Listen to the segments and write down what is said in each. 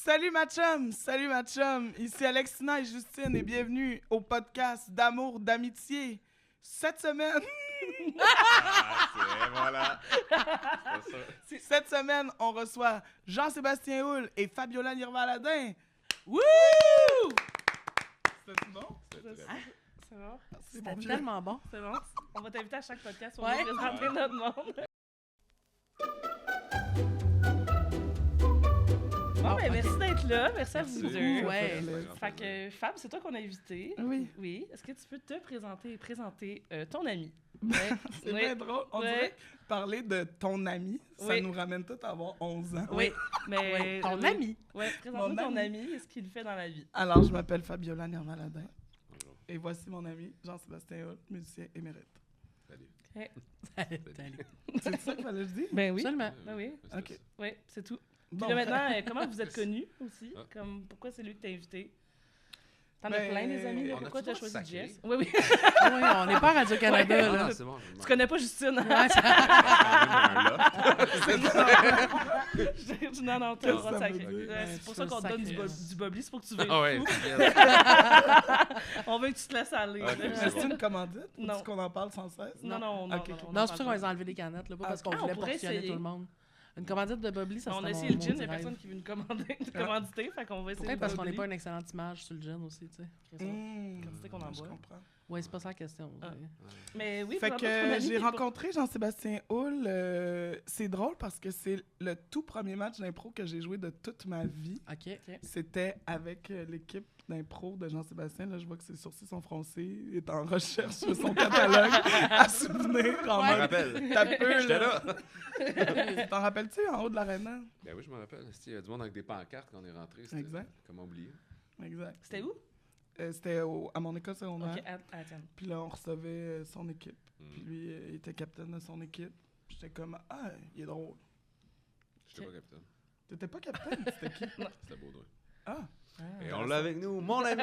Salut ma chum, ici Alexina et Justine et bienvenue au podcast d'amour, d'amitié. Cette semaine... Voilà. Cette semaine, on reçoit Jean-Sébastien Houle et Fabiola Nirvaladin. Wouh! C'était bon? C'est bon. C'était Tellement bon. C'est bon. On va t'inviter à chaque podcast pour Ouais. nous présenter notre monde. Bon, ben, merci d'être là. Merci à vous Merci. deux. Ouais. Fait que, Fab, c'est toi qu'on a invité. Oui. Oui. Est-ce que tu peux te présenter ton ami? C'est Oui. bien drôle. On Ouais. dirait que parler de ton ami, ça Oui. nous ramène tous à avoir 11 ans. Oui. Mais. Ouais, ton oui. ami. Ouais, présente-nous Mon ton ami. ami et ce qu'il fait dans la vie. Alors, je m'appelle Fabiola Nirvaladin. Bonjour. Et voici mon ami Jean-Sébastien Houle, musicien émérite. Salut. Salut. C'est ça qu'il fallait que je dise? Ben oui. Absolument. Ben oui. OK. Oui, c'est tout. Puis Bon. là, maintenant, comment vous êtes connus aussi? Ah. Comme, pourquoi c'est lui que t'as invité? T'en as Ben, plein, des amis, là. on Pourquoi a-tu t'as le droit de choisi sacrer? Jess? Oui, oui. Ah oui, on n'est pas à Radio-Canada, Ouais. là. Ah, c'est bon. Tu connais pas Justine? Ouais, ça- Non, non, t'as Qu'est-ce le droit que de ça veut sacrer. dire? C'est pour Ouais, ça tu qu'on te donne sacres. du bobli, c'est pour que tu veuilles Ah ouais, fou. c'est bien. On veut que tu te laisses aller. Ok, là. c'est Est-ce une commandite? Non. Est-ce qu'on en parle sans cesse? Non, non, non. Ok. Non, c'est pour ça qu'on les a enlevé des canettes, là, pas parce qu'on Ah, on voulait pourrait portionner essayer. tout le monde. Une commandite de Bobli, ça On serait a essayé mon- le gin, il mon y a rêve. personne qui veut nous commanditer, fait qu'on va essayer Peut-être le parce qu'on n'est bobli. pas une excellente image sur le gin aussi, tu sais. Quantité qu'on en Je boit. comprends. Ouais, c'est pas ça la question. Ah. ouais. Mais oui, Fait présente-nous ton que ami, j'ai pour- rencontré Jean-Sébastien Houle. C'est drôle parce que c'est le tout premier match d'impro que j'ai joué de toute ma vie. OK. C'était avec l'équipe d'impro de Jean-Sébastien. Là, je vois que ses sourcils sont froncés. Il est en recherche de son catalogue à souvenir. En Je me mode, rappelle. t'as peu, J'étais là. là. T'en rappelles-tu en haut de l'aréna? Ben oui, je me rappelle. Il y a du monde avec des pancartes quand on est rentré. C'était- Exact. Comment oublier? Exact. C'était où? C'était à mon école secondaire. Ok, attends. Puis là, on recevait son équipe. Puis Hmm. lui, il était capitaine de son équipe. Puis j'étais comme, ah, il est drôle. J'étais pas capitaine. T'étais pas capitaine? C'était qui? C'était Baudouin. Ah! Et on l'a avec nous, mon ami!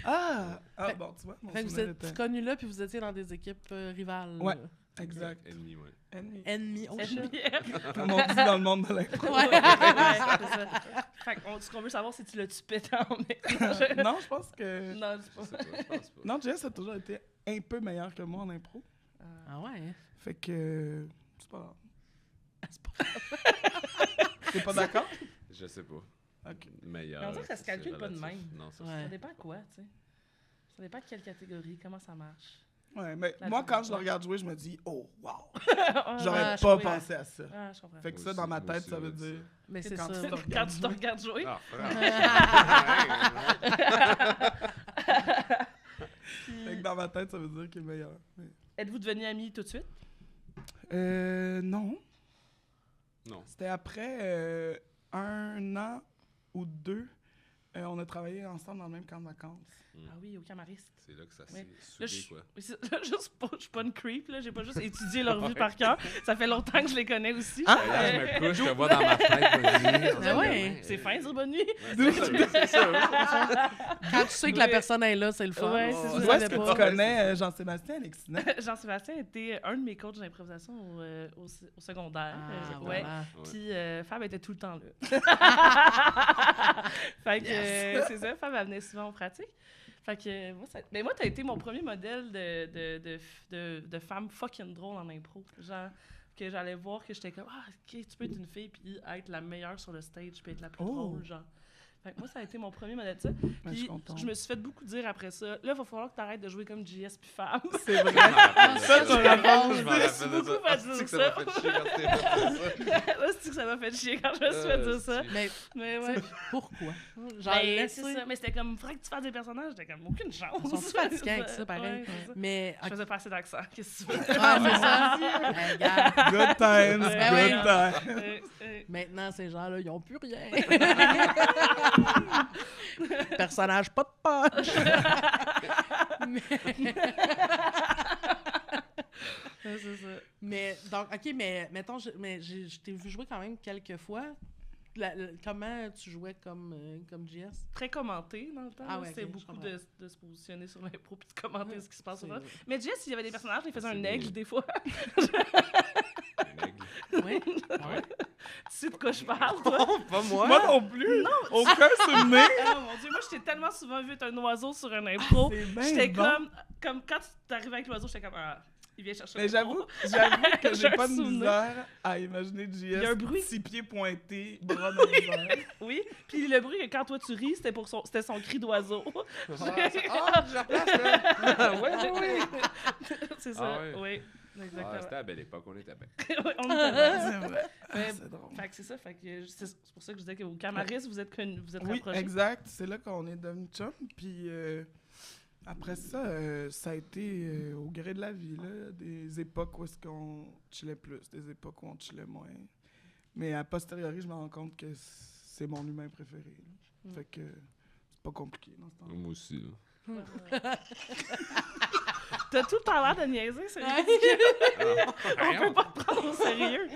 Ah! Ah, bon, tu vois, mon Fait que vous souvenir êtes était... connus là, puis vous étiez dans des équipes rivales. Ouais. là. Exact. Ennemi, ouais. Ennemi. Ennemis. Oh, shit. Comme on dit dans le monde de l'impro. Ouais, c'est ça. Fait que ce qu'on veut savoir, c'est tu l'as-tu pété en mec? Non, je pense que... Non, c'est Je pas sais pas, je pense pas. Non, Jess a toujours été un peu meilleur que moi en impro. Ah ouais, hein? Fait que... C'est pas grave. C'est pas T'es pas d'accord? Je sais pas. OK. Meilleur. Mais on dirait que ça se c'est calcule pas de relatif. même. Non, ça Ouais. Ça dépend quoi, tu sais. Ça dépend de quelle catégorie, comment ça marche. Ouais, mais La moi, quand vie. je le regarde jouer, je me dis, oh, wow! Ah, J'aurais Ah, je pas comprends. pensé à ça. Ah, je comprends. Fait que Moi ça, aussi, dans ma moi tête, aussi, ça veut j'aurais dit dire... Mais c'est Quand ça. tu te Quand tu te regardes jouer. Ah, Fait que dans ma tête, ça veut dire qu'il est meilleur. Mais... Êtes-vous devenus amis tout de suite? Non. Non. C'était après 1 an ou 2. On a travaillé ensemble dans le même camp de vacances. Ah oui, au camariste. C'est là que ça Oui. s'est Là, soudé, quoi. Oui, là, juste pas, je suis pas une creep, là. J'ai pas juste étudié leur vie par cœur. Ça fait longtemps que je les connais aussi. Ah! Et là, je me couche, je te vois dans ma tête. vas-y. Ah ouais. C'est fin, dire bonne nuit. Ouais, c'est ça, oui. Quand tu sais que la personne est là, c'est le fun. Ouais, Si c'est tu ça. D'où est-ce savais que pas. tu connais Jean-Sébastien Alexina? Jean-Sébastien était un de mes coachs d'improvisation au secondaire. Ah, Ouais. voilà. Ouais. Puis Fab était tout le temps là. Fait que c'est ça, Fab elle venait souvent en pratique. Fait que moi, t'as été mon premier modèle de femme fucking drôle en impro. Genre, que j'allais voir que j'étais comme, ah, ok, tu peux être une fille puis être la meilleure sur le stage puis être la plus Oh. drôle, genre. Fait que moi, ça a été mon premier modèle de ça. Ben, je suis Puis contente. je me suis fait beaucoup dire après ça, là, il va falloir que t'arrêtes de jouer comme JS puis Fab. C'est vrai. Ça, tu l'as je m'en Merci rappelle de beaucoup, ça. Fabien, Ah, c'est que ça. ça m'a fait chier quand t'es fait ça. Là, c'est que ça m'a fait chier quand je me suis fait dire ça. Mais Mais tu ouais. sais, pourquoi? Genre, Ben, laisser- c'est ça. Mais c'était comme, faudrait que tu fasses des personnages. J'étais comme, aucune chance. Ils sont fatigants avec ça, pareil. Ouais, c'est ça. Mais, Je faisais pas assez d'accent. Qu'est-ce que tu veux? ouais, c'est ça. Ben, regarde, Good times, Ben oui. good times. maintenant, ces gens-là, ils n'ont plus rien. Personnage pas de punch. C'est ça. Mais, donc, OK, mais mettons, je t'ai vu jouer quand même quelques fois. Comment tu jouais comme JS? Très commenté dans le temps. Ah là. ouais, C'était ok, je beaucoup comprends. de se positionner sur l'impro puis de commenter ce qui se passe. C'est- Sur mais Jess, il y avait des personnages, il faisait C'est un aigle bien. des fois. Un aigle. Oui. Ouais. Tu sais de quoi je parle, toi? Pas moi! Moi non plus! Aucun souvenir! Oh mon Dieu, moi, je t'ai tellement souvent vu être un oiseau sur un impro. C'est bien J'étais bon. comme quand tu arrives avec l'oiseau, j'étais comme, ah, il vient chercher Mais l'impro. j'avoue que J'ai j'ai un pas de souvenir. misère à imaginer JS. Il y a un bruit. 6 pieds pointés, bras dans les airs. Oui, puis le bruit que quand toi tu ris, c'était son cri d'oiseau. Je replace, là! Oui! C'est ça, Ah ouais. oui. Ah, Exactement. c'était à belle époque, on était bien. Oui, on était bien. C'est vrai. Mais- C'est drôle. Fait que c'est ça, fait que c'est pour ça que je disais qu'au Camaris, vous êtes Oui, rapprochés. exact. C'est là qu'on est devenus chum. Puis après ça, ça a été au gré de la vie, là, des époques où est-ce qu'on chillait plus, des époques où on chillait moins. Mais a posteriori, je me rends compte que c'est mon humain préféré. Là. Fait que c'est pas compliqué dans ce temps-là. Moi aussi, là. T'as tout le temps l'air de niaiser, c'est Ouais. On peut pas te prendre au sérieux.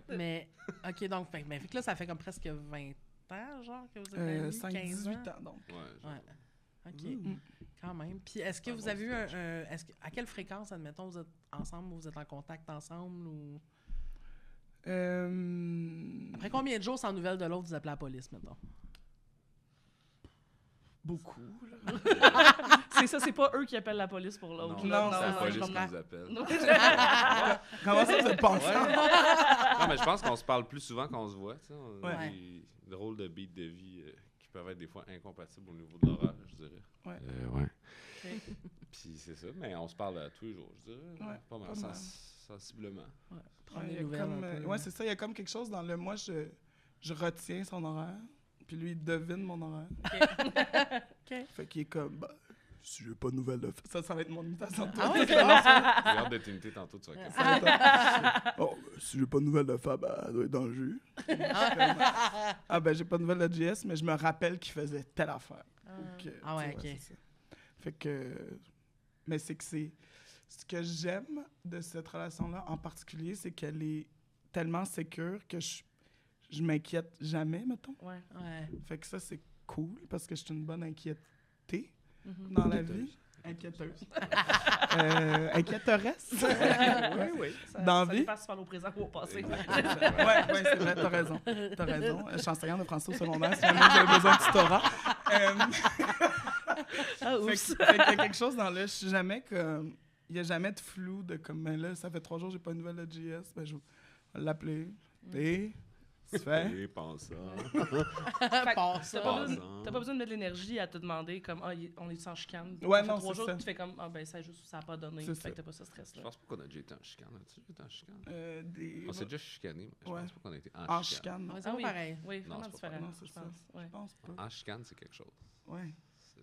Mais, OK, donc, fait que là, ça fait comme presque 20 ans, genre, que vous êtes amis, 5-18 ans, donc. Ouais, Ouais. OK. Mm. Quand même. Puis est-ce que vous avez eu à quelle fréquence, admettons, vous êtes ensemble ou vous êtes en contact ensemble ou... Après combien de jours sans nouvelles de l'autre, vous appelez la police, mettons? Beaucoup, là. C'est ça, c'est pas eux qui appellent la police pour l'autre. Non, c'est la non, police je qui comprends. nous appelle. Comment ça, vous êtes pas ensemble? Non, mais je pense qu'on se parle plus souvent qu'on se voit. Tu sais. On a Ouais. des drôles de beats de vie qui peuvent être des fois incompatibles au niveau de l'horaire, je dirais. Ouais. Ouais. Ok. Puis c'est ça, mais on se parle tous les jours, je dirais. Ouais, pas mal, pas mal. sensiblement. Prendre il y des a nouvelles comme, un peu. ouais, c'est ça. Il y a comme quelque chose dans le moi, je retiens son horaire, puis lui, il devine mon horaire. OK. Fait qu'il est comme, bah, si j'ai pas de nouvelles de ça va être mon imitation de toi. Ah ouais, c'est bon, ça. J'ai hâte d'être imité tantôt, tu vas être Oh, ben, si j'ai pas de nouvelles de Fab, elle doit être dans le jus. Ah ben, j'ai pas de nouvelles de JS, mais je me rappelle qu'il faisait telle affaire. Fait que, Ah ouais, tu sais, ok. c'est ça. Fait que... Mais c'est que c'est... Ce que j'aime de cette relation-là en particulier, c'est qu'elle est tellement sécure que je m'inquiète jamais, mettons. Ouais. Ouais. Fait que ça, c'est cool, parce que je suis une bonne inquiétée Mhm. dans la vie. Inquiéteuse. Inquiéteresse. Oui, oui. Dans Ça vie. dépasse par au présent ou au passé. Ouais, c'est vrai, t'as raison. T'as raison. Je suis enseignante de français au secondaire, si jamais vous avez besoin de tutorat. Ah, Fait oups. qu'il y a quelque chose dans le... Je suis jamais comme... Il n'y a jamais de flou de comme, ben là, ça fait 3 jours que j'ai pas de nouvelles de JS, ben je vais l'appeler. Et... Tu fais? Et pensant. Fait que Passe T'as ça. pas, besoin, Passant. t'as pas besoin de mettre de l'énergie à te demander comme on est sans chicane. Ouais, Ça fait non, 3 c'est jours ça. que tu fais comme ben ça n'a pas donné. C'est Fait ça. que t'as pas ce Je stress-là. pense pas qu'on a déjà été en chicane. As-tu déjà été en chicane? Des... On s'est déjà chicané, mais je Ouais. pense pas qu'on a été En en chicane. chicane, non? Ouais, c'est Ah pas oui. pareil. Oui, Non, vraiment c'est pas différent, Non, c'est je ça. pense. Ouais. Je pense pas. En chicane, c'est quelque chose. Ouais.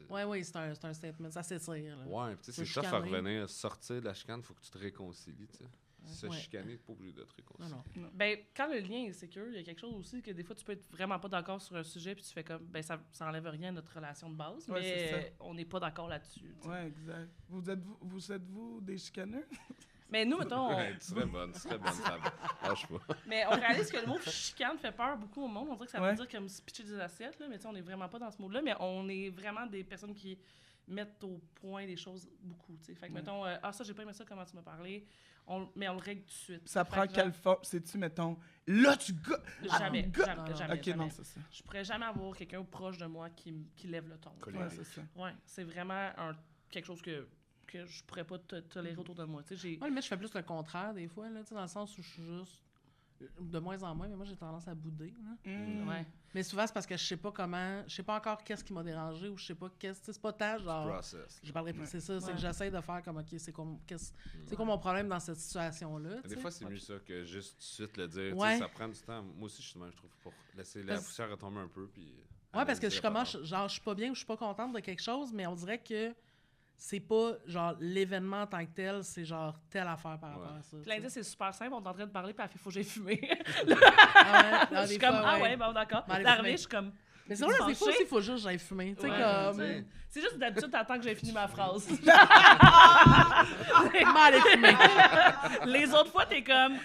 Ouais, oui, c'est un statement. Ça s'étire, là. Ouais, puis tu sais, Te c'est tough à chicaner. revenir, sortir de la chicane, faut que tu te réconcilies, tu sais. Se Ouais. chicaner, t'es pas obligé de te réconcilier. Non, non. Ben, quand le lien est sécure, il y a quelque chose aussi que des fois tu peux être vraiment pas d'accord sur un sujet puis tu fais comme ben ça enlève rien à notre relation de base, Ouais, c'est mais on n'est pas d'accord là-dessus. tu sais. Ouais, exact. Vous êtes-vous des chicaneux? Mais nous, mettons, Ouais, tu serais bonne, ça. Lâche pas. mais on réalise que le mot chicane fait peur beaucoup au monde. On dirait que ça Ouais. veut dire comme se pitcher des assiettes, là, mais tu sais, on n'est vraiment pas dans ce mot-là, mais on est vraiment des personnes qui mettent au point des choses beaucoup. Tu sais. Fait que, Ouais. mettons, ça, j'ai pas aimé ça, comment tu m'as parlé, mais on le règle tout de suite. Ça Fait prend que, genre, quelle forme? C'est-tu, mettons, là, tu Jamais, go- jamais, Non, jamais, Ok, jamais. non, c'est ça. Je pourrais jamais avoir quelqu'un proche de moi qui lève le ton. Collé. Ouais, c'est ça. Ouais, c'est vraiment quelque chose que je pourrais pas tolérer autour de moi. Tu sais, Moi, limite, je fais plus le contraire des fois, là, tu sais, dans le sens où je suis juste de moins en moins, mais moi, j'ai tendance à bouder. Là. ouais. Mais souvent, c'est parce que je sais pas comment, je sais pas encore qu'est-ce qui m'a dérangé ou je sais pas qu'est-ce, tu sais, c'est pas tant genre. Process. Je parlerai plus, c'est ça, c'est Ouais. que j'essaie de faire comme, ok, c'est quoi mon problème dans cette situation-là. tu Des sais. fois, c'est mieux ça que juste tout de suite le dire. Tu Ouais. sais, ça prend du temps. Moi aussi, je suis de même, je trouve, pour laisser la Parce- poussière retomber un peu. Puis Ouais, parce que analyser je la commence, patente. genre, je suis pas bien ou je suis pas contente de quelque chose, mais on dirait que c'est pas, genre, l'événement en tant que tel, c'est genre telle affaire par rapport Ouais. à ça. Puis l'indice, c'est super simple. On est en train de parler, puis elle fait faut que j'aille fumer. Ah ouais, non, Je suis des comme, fois, ah ouais, bon, d'accord. Mais aller D'arriver, fumer. je suis comme. Mais c'est vrai, des fois fâché. aussi, il faut juste que j'aille fumer. Tu sais, Ouais, comme. tu sais. C'est juste d'habitude, t'attends que j'ai fini ma phrase. Comment aller fumer? Les autres fois, t'es comme.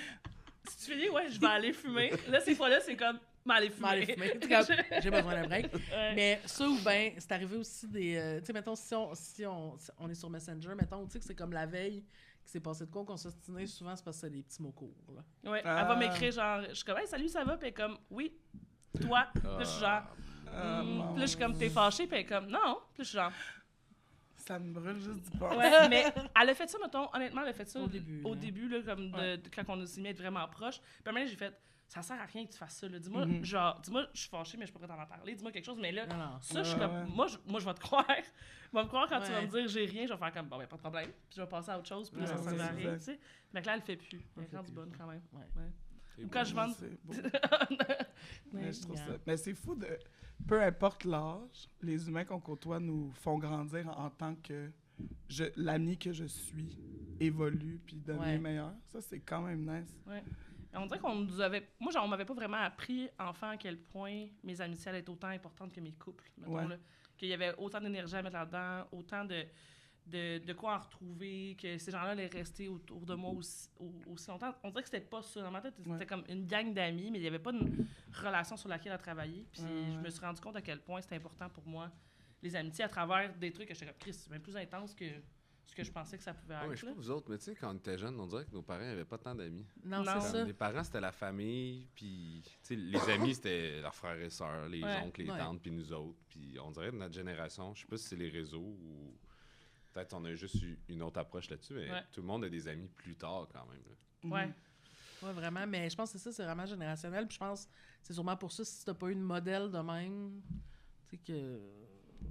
Si tu finis, ouais, je vais aller fumer. Là, ces fois-là, c'est comme. M'aller fumer. M'aller fumer. Tu sais, comme, j'ai besoin d'un break. Ouais. Mais ça ou bien, c'est arrivé aussi des. Tu sais, mettons, si on est sur Messenger, mettons, tu sais, que c'est comme la veille qu'il s'est passé de quoi, qu'on s'ostinait, souvent, c'est parce que c'est des petits mots courts, là. Ouais, elle va m'écrire genre, je suis comme, hey, salut, ça va? Puis elle est comme, oui, toi. Puis là, je suis genre, puis là, je suis comme, t'es fâché? Puis elle est comme, non. Puis là, je suis genre, Ça me brûle juste du pas. ouais, mais elle a fait ça, mettons, honnêtement, elle a fait ça Au début, au hein. début là, comme Ouais. quand on s'est mis à être vraiment proches. Puis après, j'ai fait, ça sert à rien que tu fasses ça, là. Dis-moi, Mhm. genre, dis-moi, je suis fâchée, mais je pourrais t'en parler. Dis-moi quelque chose, mais là, Non, non. ça, je suis Ouais, comme, ouais. moi, je vais te croire. Je vais me croire quand tu vas Ouais. me dire j'ai rien, je vais faire comme, bon, ben, pas de problème. Puis je vais passer à autre chose, puis là, Ouais, ça ouais, sert à c'est rien, ça. tu sais. Mais que là, elle le fait plus. Elle Elle est fait rendue plus. bonne quand même. Ouais. C'est Ou quand bon. je vends. C'est beau. Ouais, Mais je trouve Yeah. ça. Mais c'est fou de. Peu importe l'âge, les humains qu'on côtoie nous font grandir en tant que l'ami que je suis évolue puis devient Ouais. meilleur. Ça, c'est quand même nice. On dirait qu'on nous avait. Moi, genre, on m'avait pas vraiment appris, enfant, à quel point mes amitiés allaient être autant importantes que mes couples. Mettons, Ouais. là. Qu'il y avait autant d'énergie à mettre là-dedans, autant de quoi en retrouver, que ces gens-là allaient rester autour de moi aussi longtemps. On dirait que c'était pas ça. Dans ma tête, c'était Ouais. comme une gang d'amis, mais il y avait pas une relation sur laquelle à travailler. Puis Ouais. je me suis rendu compte à quel point c'était important pour moi, les amitiés, à travers des trucs que j'étais comme, Chris, c'est même plus intense que ce que je pensais que ça pouvait Ouais, être. je sais là. pas vous autres, mais tu sais, quand on était jeunes, on dirait que nos parents n'avaient pas tant d'amis. Non, Non. c'est ça. Les parents, c'était la famille, puis tu sais, les amis, c'était leurs frères et sœurs, les Ouais. oncles, les Ouais. tantes, puis nous autres. Puis on dirait de notre génération, je sais pas si c'est les réseaux ou peut-être on a juste eu une autre approche là-dessus, mais Ouais. tout le monde a des amis plus tard quand même. là. Ouais. Mhm. Oui, vraiment. Mais je pense que c'est ça, c'est vraiment générationnel. Puis je pense que c'est sûrement pour ça, si t'as pas eu de modèle de même, tu sais que...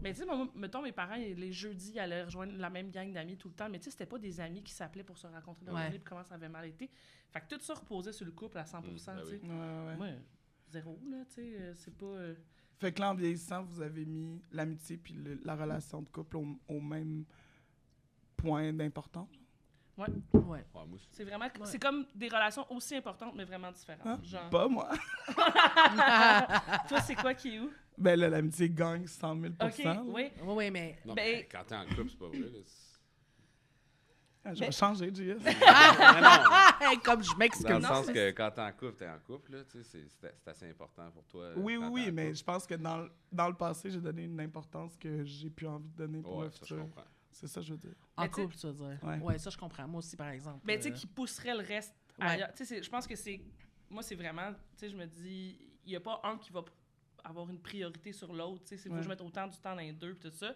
Mais tu sais, moi, mettons, mes parents, les jeudis, ils allaient rejoindre la même gang d'amis tout le temps. Mais tu sais, c'était pas des amis qui s'appelaient pour se rencontrer dans Ouais. la journée puis comment ça avait mal été. Fait que tout ça reposait sur le couple à 100%, Ben tu sais. oui. Ouais, ouais. Moi, zéro, là, tu sais, c'est pas... Fait que là, en vieillissant, vous avez mis l'amitié puis la relation de couple au même point d'importance. Ouais. Ouais, moi aussi. C'est vraiment... Ouais. C'est comme des relations aussi importantes, mais vraiment différentes. Hein? Genre... Pas moi. Toi, c'est quoi qui est où? Ben là, l'amitié gagne 100 000 OK, là. oui. Oui, oui, mais... Non, Ben- mais quand t'es en couple, c'est pas vrai. Là. Ah, je vais changer, JS. Non, non. Comme je m'excuse. Dans le Non, sens c'est- que quand t'es en couple, là, tu sais, c'est assez important pour toi. Oui, quand oui, t'es en mais couple. je pense que dans le passé, j'ai donné une importance que j'ai plus envie de donner pour Ouais, le ça, je futur. comprends. C'est ça que je veux dire. En Mais tu sais- couple, tu veux dire. Ouais. Ouais, ça, je comprends. Moi aussi, par exemple. Mais tu sais, qui pousserait le reste Ouais. ailleurs. Tu sais, je pense que c'est... Moi, c'est vraiment... Tu sais, je me dis, il n'y a pas un qui va avoir une priorité sur l'autre. Tu sais, il faut Ouais. que je mette autant du temps dans les deux, puis tout ça.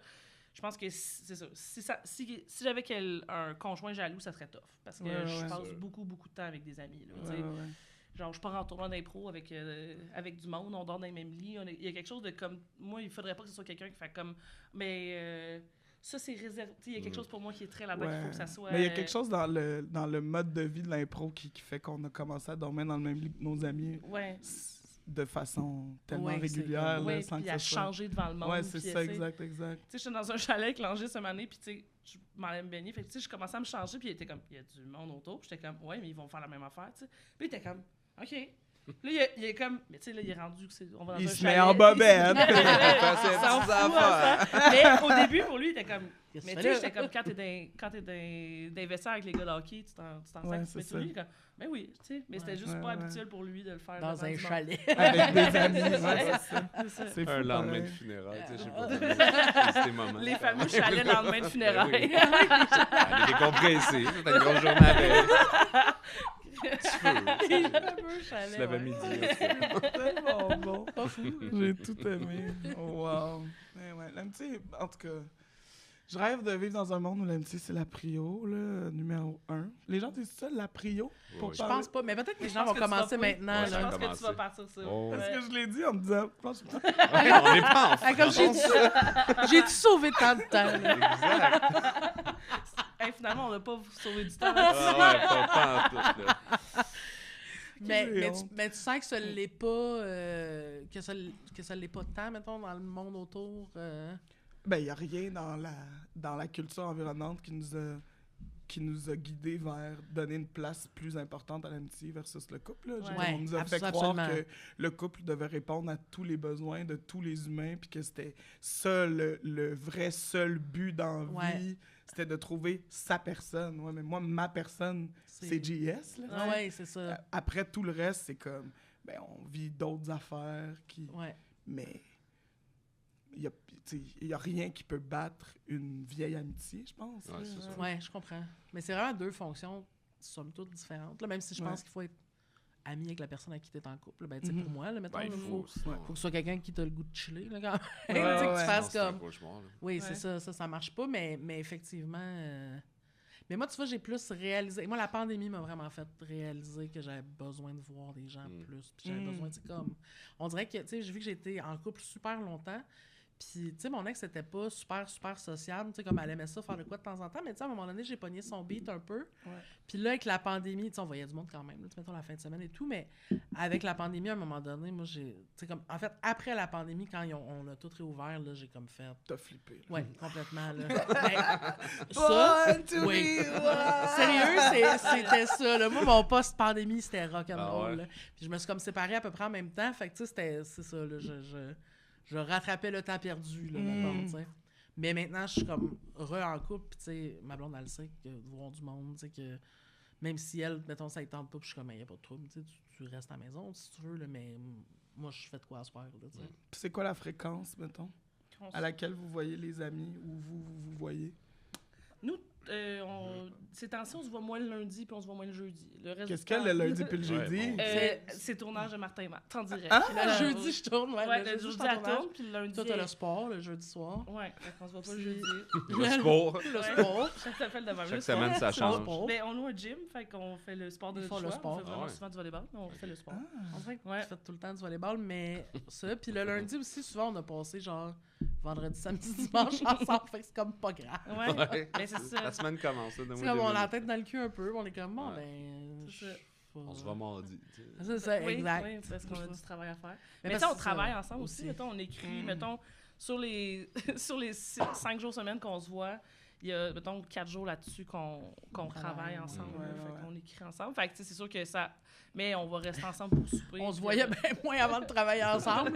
Je pense que c'est ça. Si j'avais un conjoint jaloux, ça serait tough. Parce que Ouais, je ouais. passe Sûr. beaucoup, beaucoup de temps avec des amis. Là, tu Ouais, sais. ouais, ouais. Genre, je pars en tournoi d'impro avec du monde, on dort dans les mêmes lits. Il y a quelque chose de comme... Moi, il faudrait pas que ce soit quelqu'un qui fait comme... Mais ça, c'est réservé. Tu sais, il y a quelque chose pour moi qui est très là-dedans qu'il faut que ça soit... Mais il y a quelque chose dans le mode de vie de l'impro qui fait qu'on a commencé à dormir dans le même lit que nos amis Ouais. de façon tellement Ouais, c'est régulière, comme- là, Ouais, sans puis que à ça soit... changer devant le monde. Ouais, c'est puis ça, essayer- exact. Tu sais, j'étais dans un chalet avec Langis cette année, puis tu sais, je m'en allais me baigner. Fait que, tu sais, je commençais à me changer, puis il était comme, il y a du monde autour. Puis j'étais comme, ouais, mais ils vont faire la même affaire, tu sais. Puis il était comme, OK. Là, il est comme, mais tu sais, là, il est rendu, on va dans Il un se chalet. met en bobette. Il ses s'en petites fout, affaires. hein, ça. Mais au début, pour lui, il était comme, Qu'est-ce mais que tu sais, tu fais j'étais comme, quand t'es dans des vestiaires avec les gars de hockey, tu t'en Ouais, sacs. c'est Mais ça. lui, il est comme, ben oui, tu sais. Mais c'était Ouais. juste Ouais, pas ouais. habituel pour lui de le faire dans devant un du monde. chalet. Avec des amis, ouais, Ouais. c'est ça. C'est ça. C'est fou, Un lendemain pareil. de funérailles, tu sais, je sais pas. C'est des moments. Les fameux chalets le lendemain de funérailles. Ben oui. Elle est décompressée, c'était une grosse journée avec. Tu l'avais mis C'est tellement bon. Pas fou. J'ai tout aimé. Oh, wow. Mais ouais, l'amitié, en tout cas, je rêve de vivre dans un monde où l'amitié, c'est la prio, là, numéro 1. Les gens disent ça, la prio? Pour Oui. Je parler? pense pas, mais peut-être que les Je gens pense vont que tu commencer vas- maintenant. Ouais, Je ça là. va pense que tu vas commencer. partir ça. Oh. Parce Ouais. que je l'ai dit en me disant, franchement, On n'est pas en Ah, comme j'ai-tu sauvé tant de temps? là? Exact. Hey, finalement, on n'a pas sauvé du temps. Ah ouais, pas en tout, là. J'ai honte. Mais tu sens que ça l'est pas, que ça l'est pas tant, mettons, dans le monde autour. ben, il n'y a rien dans la culture environnante qui nous a guidés vers donner une place plus importante à l'amitié versus le couple. Là. Je veux dire, Ouais, on nous a fait absolument. croire que le couple devait répondre à tous les besoins de tous les humains, puis que c'était ça le vrai seul but dans la Ouais. vie, c'était de trouver sa personne. Ouais, mais moi, ma personne, c'est JS. Là, Ah ouais, c'est ça. Après, tout le reste, c'est comme, ben, on vit d'autres affaires qui... Ouais. Mais il y a rien qui peut battre une vieille amitié, je pense. Ouais, c'est ça. Ouais, je comprends. Mais c'est vraiment deux fonctions, somme toute, différentes. Là, même si je pense qu'il faut être ami avec la personne avec qui tu es en couple. Ben, tu sais, pour moi, là, mettons, Ben, il il faut faut que ce soit quelqu'un qui t'a le goût de chiller, là, quand même. Ouais, Tu sais, que ouais. tu fasses C'est un comme... cauchemar, là. Oui, Ouais. c'est ça marche pas, mais effectivement... Mais moi, tu vois, j'ai plus réalisé... Moi, la pandémie m'a vraiment fait réaliser que j'avais besoin de voir des gens plus. Puis j'avais besoin, tu sais, comme... On dirait que, tu sais, j'ai vu que j'étais en couple super longtemps. Puis, tu sais, mon ex, c'était pas super, super sociable. Tu sais, comme elle aimait ça faire de quoi de temps en temps. Mais, tu sais, à un moment donné, j'ai pogné son beat un peu. Ouais. Puis là, avec la pandémie, tu sais, on voyait du monde quand même. Là, tu sais, mettons la fin de semaine et tout. Mais avec la pandémie, à un moment donné, moi, j'ai... Tu sais, comme... En fait, après la pandémie, quand on a tout réouvert, là, j'ai comme fait... T'as flippé. là. Ouais, complètement, là. Ben, ça, Born to oui. be wild. Sérieux, c'était ça, là. Moi, mon post-pandémie, c'était rock'n'roll, Ah ouais. là. Puis je me suis comme séparée à peu près en même temps. Fait que, tu sais, c'est ça, là. Je rattrapais le temps perdu, là, mettons, tu sais. Mais maintenant, je suis comme en couple, puis tu sais, ma blonde, elle sait que de voir du monde, tu sais, que même si elle, mettons, ça ne tente pas, puis je suis comme, il n'y a pas de trouble, tu sais, tu restes à la maison si tu veux, là, mais moi, je fais de quoi à soir, là, tu sais. Puis c'est quoi la fréquence, mettons, à laquelle vous voyez les amis ou vous voyez? Nous, ces temps-ci, on se voit moins le lundi puis on se voit moins le jeudi. Le reste Qu'est-ce du temps, que le lundi puis le jeudi? bon. c'est tournage de Martin et Matt, en direct. Ah! Le jeudi, je tourne, Ouais, le je jeudi, suis en elle tournage. tourne, puis le lundi... Toi, t'as le sport, le jeudi soir. Ouais, fait qu'on se voit pas le Puis- jeudi. Le sport. Le Ouais. sport. Chaque s'appelle de même. Chaque Le sport. semaine, ça C'est le change. sport. Mais on loue un gym, fait qu'on fait le sport de Ils notre font le choix. sport. On fait vraiment Ah ouais. souvent du volleyball, mais on fait le sport. On dirait que tu fais tout le temps du volleyball, mais ça. Puis le lundi aussi, souvent, on a passé genre vendredi, samedi, dimanche ensemble. Fait que c'est comme pas grave. Ouais, Ouais. mais c'est ça. La semaine commence, là. C'est comme on a la tête dans le cul un peu. On est comme, bon, Ouais. ben. C'est ça. On se voit mardi. tu sais. C'est ça, Oui, exact. oui, parce qu'on a du travail à faire. Mais Mais tu parce sais, on que travaille ça, ensemble aussi. aussi. Mettons, on écrit, mettons, sur les, sur les 5 jours semaine qu'on se voit, il y a, mettons, 4 jours là-dessus qu'on travaille ensemble. Ouais, là. ouais, Fait ouais. qu'on écrit ensemble. Fait que, tu sais, c'est sûr que ça... Mais on va rester ensemble pour souper. On se puis, voyait bien moins avant de travailler ensemble.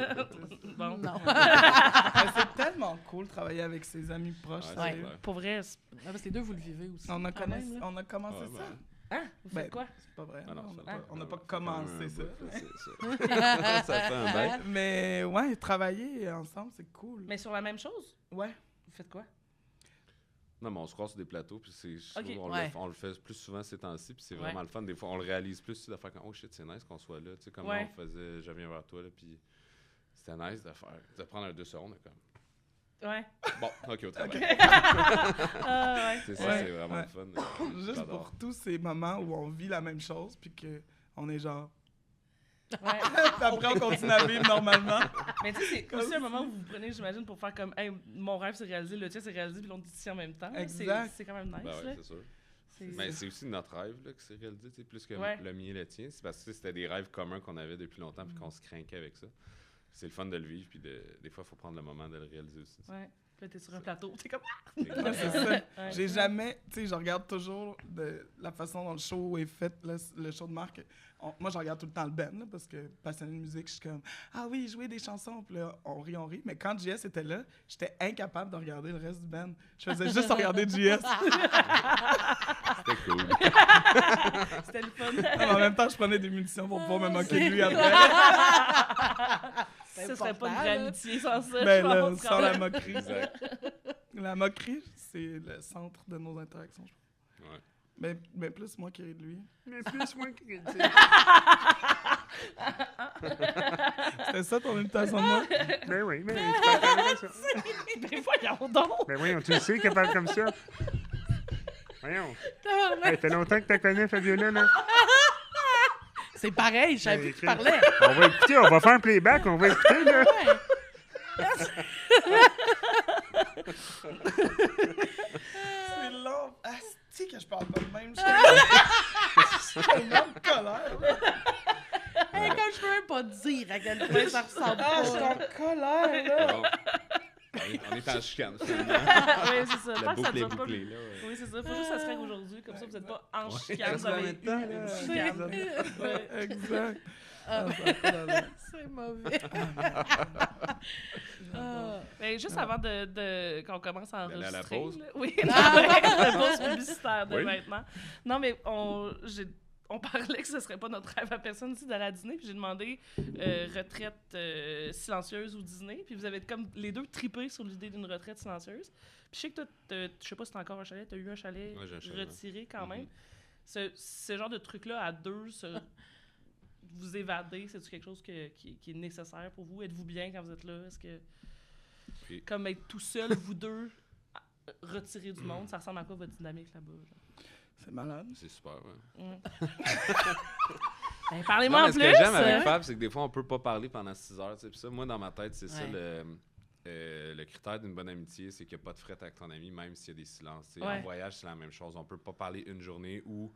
Bon. Non. Mais c'est tellement cool de travailler avec ses amis proches. Ouais, sérieux. c'est clair. Pour vrai, c'est- Ouais, parce que les deux, vous le vivez aussi. On a, quand même, là. on a commencé Ouais, ça. ben, hein? Vous Ben, faites quoi? C'est pas vrai. Ah non, on n'a ça pas, on n'a fait pas un commencé ça. bout, là, c'est ça. Ça fait un bail. Mais ouais, travailler ensemble, c'est cool. Mais sur la même chose? Ouais. Vous faites quoi? Non, mais on se croise sur des plateaux, puis Ok. Ouais. on le fait plus souvent ces temps-ci, puis c'est Ouais. vraiment le fun. Des fois, on le réalise plus, tu sais, de faire comme, oh shit, c'est nice qu'on soit là. Tu sais, comme Ouais. on faisait, je viens vers toi, là, puis c'était nice de prendre un 2 secondes, comme, Ouais. bon, ok, au travail. Ah, ouais. C'est ça, Ouais. c'est vraiment Ouais. le fun. Juste J'adore. pour tous ces moments où on vit la même chose, puis qu'on est genre. Ouais. Puis après, on continue à vivre normalement. Mais tu sais, c'est aussi un moment où vous prenez, j'imagine, pour faire comme, hey, mon rêve s'est réalisé, le tien s'est réalisé, puis l'autre dit ici en même temps. là. Exact. C'est quand même nice. Ben ouais, là. c'est sûr. C'est- Mais c'est aussi notre rêve là, que c'est réalisé, tu sais, plus que Ouais. le mien et le tien. C'est parce que tu sais, c'était des rêves communs qu'on avait depuis longtemps puis qu'on se craquait avec ça. C'est le fun de le vivre, puis des fois, il faut prendre le moment de le réaliser aussi. Ouais. Puis là, t'es sur un plateau, t'es comme. Ouais, c'est Exactement. ça. Ouais. J'ai jamais. Tu sais, je regarde toujours de la façon dont le show est fait, le show de Marc. Moi, je regarde tout le temps le band, là, parce que passionné de musique, je suis comme, ah oui, jouer des chansons. Puis là, on rit. Mais quand JS était là, j'étais incapable de regarder le reste du band. Je faisais juste regarder JS. C'était cool. C'était le fun. En même temps, je prenais des munitions pour pouvoir me moquer de lui après. Ça serait pas une important, vraie là. amitié sans ça. Ben je là, pense, sans quand la même. moquerie. Exact. La moquerie, c'est le centre de nos interactions, je pense. Ouais. Mais plus moi qui ris de lui. Mais plus moins que C'était ça ton imitation de moi? Ben oui, mais tu parles comme ça. Ben voyons donc! Ben voyons, tu le sais qu'elle parle comme ça. Voyons. Hey, fait longtemps que tu connais, Fabiola, là. C'est pareil, je savais Ben, plus qui écoute, parlait. On va écouter, on va faire un playback, on va écouter, là. C'est long. Asti que je parle pas de même. Je suis tellement de colère. là. Hey, quand je peux même pas dire à quel point ça ressemble Ah, je suis pas. en colère, là. Bon. On est en chicane, finalement. Oui, c'est ça. La Tant que ça boucle est dure pas. bouclée, là. Ouais. Oui, c'est ça. Faut juste que ça se règle aujourd'hui. Comme ça, vous êtes pas en Ouais. chicane. Vous avez Exact. eu une chicane. Ouais, exact. Ah, Ah, ça a pas d'allure. c'est mauvais. Ah. Ben, juste avant qu'on commence à D'aller à la enregistrer. pause? là. Oui, la pause publicitaire de Oui. maintenant. Non, mais on parlait que ce serait pas notre rêve à personne ici d'aller à Disney, puis j'ai demandé retraite silencieuse ou Disney, puis vous avez comme les deux trippé sur l'idée d'une retraite silencieuse. Puis je sais que toi, je sais pas si t'as encore un chalet, t'as eu un chalet Ouais, j'ai un chalet, retiré quand même. Ce genre de truc-là, à deux, vous évader, c'est-tu quelque chose qui est nécessaire pour vous? Êtes-vous bien quand vous êtes là? Est-ce que, comme être tout seul, vous deux, retirés du monde, ça ressemble à quoi votre dynamique là-bas? Genre? C'est malade. C'est super, ouais. Ben, parlez-moi en plus! Ce que j'aime avec Fab, c'est que des fois, on peut pas parler pendant 6 heures. Puis ça, moi, dans ma tête, c'est ça le critère d'une bonne amitié, c'est qu'il n'y a pas de fret avec ton ami, même s'il y a des silences. En voyage, c'est la même chose. On peut pas parler une journée ou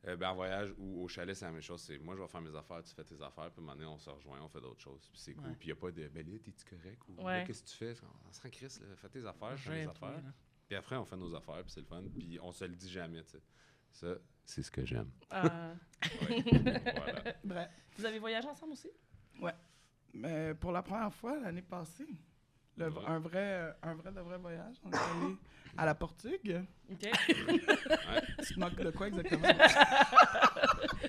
en voyage ou au chalet, c'est la même chose. C'est moi, je vais faire mes affaires, tu fais tes affaires, puis maintenant, on se rejoint, on fait d'autres choses. Puis c'est cool. Puis il n'y a pas de ben là, t'es-tu correct? Ou là, qu'est-ce que tu fais? On se rend Chris, fais tes affaires, je fais mes affaires. Puis après, on fait nos affaires, puis c'est le fun. Puis on se le dit jamais, tu sais. Ça, c'est ce que j'aime. Voilà. Bref. Vous avez voyagé ensemble aussi? Ouais. Mais pour la première fois, l'année passée, un vrai voyage, on est allé à la Portugue. OK. Tu te moques de quoi exactement?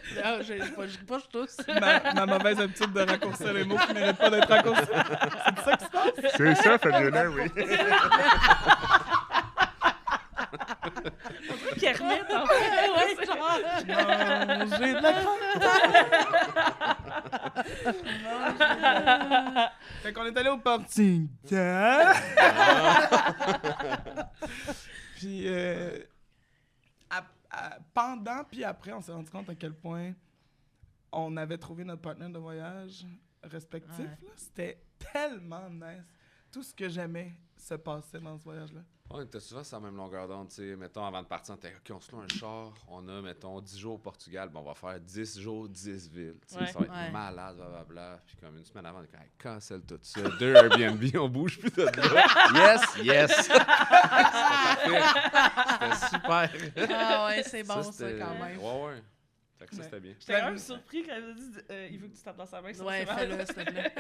Je pas tous. ma mauvaise habitude de raccourcir les mots qui ne méritent pas d'être raccourcis. C'est ça qui se passe? C'est ça, Fabiola, oui. Kermit, en fait. J'ai de la Fait qu'on est allé au Portugal. Puis pendant puis après, on s'est rendu compte à quel point on avait trouvé notre partenaire de voyage respectif. Là. C'était tellement nice. Tout ce que j'aimais se passait dans ce voyage-là. On était souvent sur la même longueur d'onde, tu sais. Mettons, avant de partir, on était OK, on se loue un char. On a, mettons, 10 jours au Portugal. Ben, on va faire 10 jours, 10 villes. Tu sais, ça va être malade, blablabla. Puis comme une semaine avant, on est comme, hey, cancelle tout ça. 2 Airbnb, on bouge plus de là. Yes! C'était super. Ah ouais, c'est bon ça quand même. Ouais. Fait que ça, c'était bien. J'étais quand même surpris quand elle a dit il veut que tu tapes dans sa main. Ouais, fais-le, s'il te plaît.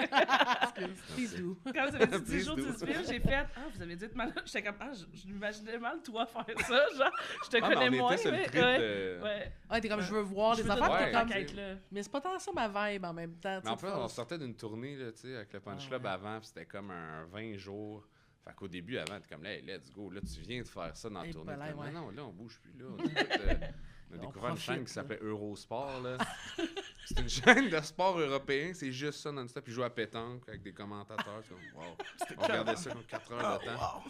Please do. Quand vous avez dit 10 jours, 10 villes, j'ai fait vous avez dit être malade. J'étais comme je m'imaginais mal, toi, faire ça. Genre, je te connais moins. Ouais, t'es comme je veux voir des affaires. Là. Mais c'est pas tant ça ma vibe en même temps. Mais en fait, on sortait d'une tournée là, avec le Punch Club avant, puis c'était comme un 20 jours. Fait qu'au début, avant, t'es comme là, hey, let's go. Là, tu viens de faire ça dans la tournée. Non, là, on bouge plus. Là, on a découvert une chaîne qui s'appelait Eurosport. Là. C'est une chaîne de sport européen. C'est juste ça non-stop. Ils jouent à pétanque avec des commentateurs. Wow. On regardait ça comme 4 heures de temps. Wow.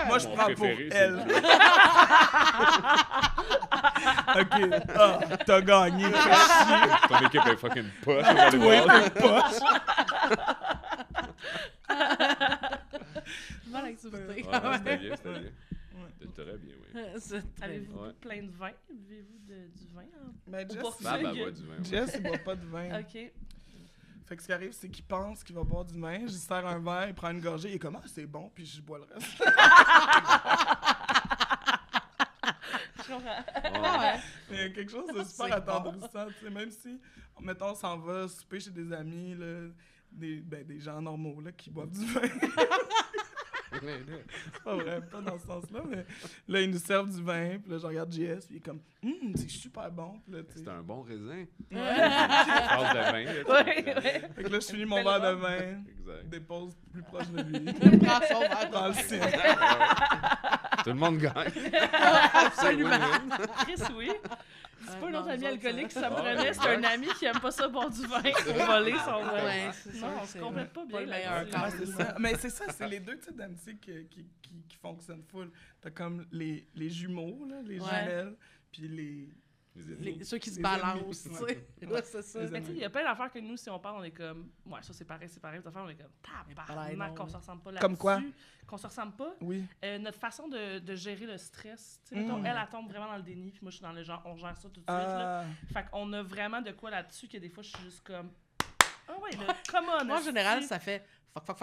Moi, je prends pour préféré, elle. OK. T'as gagné. Ton équipe est fucking poche. Toi, t'es poche. Bonne activité. C'était bien. C'était très bien, oui. Avez-vous plein de vin? Buvez-vous du vin? Ben, Jess, boit du vin. Jess, il boit pas de vin. OK. Fait que ce qui arrive, c'est qu'il pense qu'il va boire du vin. Je lui sers un verre, il prend une gorgée, il est comme, c'est bon, puis je bois le reste. Je comprends. Il y a quelque chose de super attendrissant, tu sais, même si, mettons, on s'en va souper chez des amis, là, des gens normaux, là, qui boivent du vin. C'est pas vrai, pas dans ce sens-là, mais là, ils nous servent du vin, puis là, je regarde JS, puis il est comme, c'est super bon. C'est un bon raisin. Ouais. Phrase de vin. Là, Fait que là, je finis mon verre de vin, exact. dépose plus proche de lui. Prends son verre Dans le sien. Tout le monde gagne. Absolument. Chris, oui. C'est pas un autre non, ami nous alcoolique autres, qui ça me prenait, c'est un ami qui aime pas ça boire du vin pour voler son vin. Ouais, c'est ça. Non, on se complète pas bien le meilleur là-dessus. Ouais, c'est ça. Mais c'est ça, c'est les deux types d'amitié qui fonctionnent full. T'as comme les jumeaux, là, les jumelles, puis ceux qui se les balancent, amis. tu sais. Ouais, c'est ça. Mais tu sais, il y a plein d'affaires que nous, si on parle, on est comme, ouais, ça c'est pareil, des affaires, on est comme, tabarnak, qu'on se ressemble pas là-dessus. Comme quoi? Qu'on se ressemble pas. Oui. Notre façon de gérer le stress. Tu sais, mettons, elle tombe vraiment dans le déni, puis moi, je suis dans le genre, on gère ça tout de suite. Là. Fait qu'on a vraiment de quoi là-dessus que des fois, je suis juste comme, ah ouais, là, come on. Moi, en général, ça fait fuck.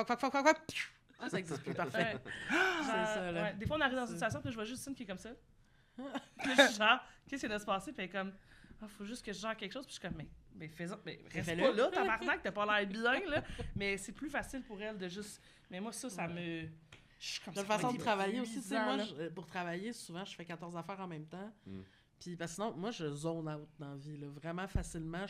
Ah, ça existe plus, parfait. C'est ça, là. Ouais. Des fois, on arrive dans une situation, puis je vois juste une qui est comme ça. Puis je suis genre, qu'est-ce qui vient de se passer? Puis elle est comme, faut juste que je gère quelque chose. Puis je suis comme, mais fais-en, mais reste pas là, tabarnak, t'as pas l'air bien, là. Mais c'est plus facile pour elle de juste. Mais moi, ça me. De façon de travailler aussi, tu sais, moi, pour travailler, souvent, je fais 14 affaires en même temps. Puis parce que sinon, moi, je zone out dans la vie. Là. Vraiment facilement,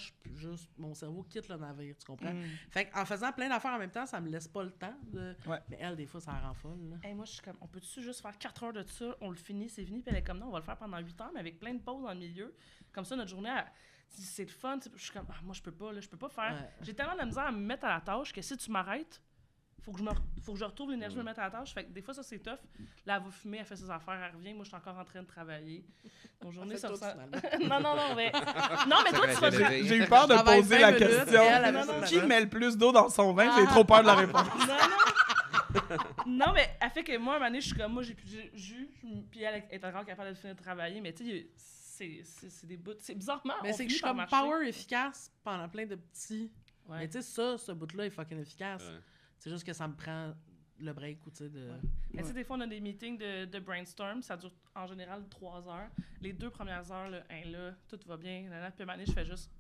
mon cerveau quitte le navire, tu comprends? Fait qu'en faisant plein d'affaires en même temps, ça me laisse pas le temps de... Ouais. Mais elle, des fois, ça la rend folle. Là. Hey, moi, je suis comme, on peut-tu juste faire 4 heures de ça, on le finit, c'est fini, puis elle est comme, non, on va le faire pendant 8 heures, mais avec plein de pauses dans le milieu. Comme ça, notre journée, c'est le fun. Je suis comme, moi, je peux pas, là, je peux pas faire. Ouais. J'ai tellement de la misère à me mettre à la tâche que si tu m'arrêtes, faut que je retrouve l'énergie de me mettre à la tâche. Fait que des fois, ça, c'est tough. Là, elle va fumer, elle fait ses affaires, elle revient. Moi, je suis encore en train de travailler. Mon journée, ça ressemble... non, mais... Non, mais toi, tu vas... J'ai eu peur de poser la question. Qui met le plus d'eau dans son vin? J'ai trop peur de la réponse. Non, mais elle fait que moi, à un moment donné, je suis comme, moi, j'ai plus de jus, puis elle est encore capable de finir de travailler. Mais tu sais, c'est des bouts... C'est bizarrement... Mais c'est que je suis comme power efficace pendant plein de petits... Ouais. Mais tu sais, ce bout-là est fucking efficace. Ouais. C'est juste que ça me prend le break ou tu sais de... Ouais. Mais tu sais, des fois, on a des meetings de brainstorm, ça dure en général 3 heures. Les 2 premières heures, là, tout va bien, puis à un moment donné, je fais juste...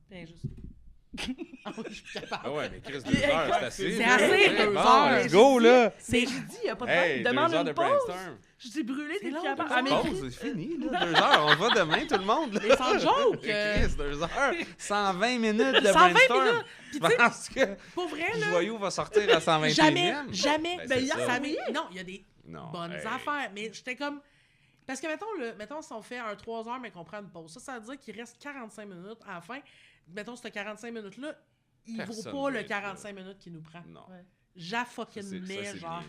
Ah oui, je suis capable. Ah ouais, mais Chris, 2 heures, c'est assez. C'est assez, 2 heures. Let's go, là! J'ai dit, il n'y a pas de problème. Demande une pause. Je t'ai brûlé, t'es plus capable. Pause, c'est fini, là. 2 heures, on va demain, tout le monde. Là. Mais sans joke! Chris, 2 heures, 120 minutes de 120 brainstorm. Minutes. Je pense que pour vrai, là, Joyeux va sortir à 121. Jamais. Ben, Non, il y a des bonnes affaires, mais j'étais comme... Parce que, mettons, si on fait un 3 heures, mais qu'on prend une pause, ça veut dire qu'il reste 45 minutes à la fin. Mettons, ce 45 minutes-là, il vaut pas le 45 minutes qu'il nous prend. Non. Ouais. Fucking mets, genre.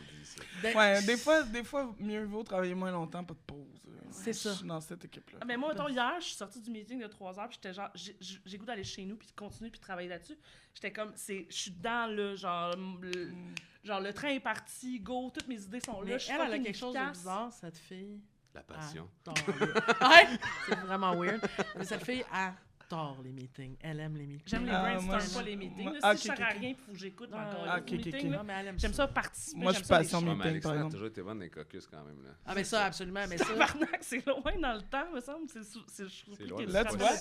Ouais, des fois, mieux vaut travailler moins longtemps, pas de pause. C'est ça. Je suis dans cette équipe-là. Mais moi, mettons, hier, je suis sortie du meeting de 3 heures, puis j'étais genre, j'ai goût d'aller chez nous, puis de continuer, puis de travailler là-dessus. J'étais comme, je suis dans le, genre, le train est parti, go, toutes mes idées sont là. Mais elle a quelque chose de bizarre, cette fille. La passion. Ouais, c'est vraiment weird. Mais cette fille adore les meetings. Elle aime les meetings. J'aime les brainstorms, pas les meetings. Si je sers à rien, il faut que j'écoute encore les meetings. J'aime ça participer. Moi, je suis passion meeting, par exemple. Tu as toujours été bonne dans les caucus quand même. Là. Ah, mais ça, absolument. Mais ça... c'est loin dans le temps, me semble. C'est loin. Là, tu vois,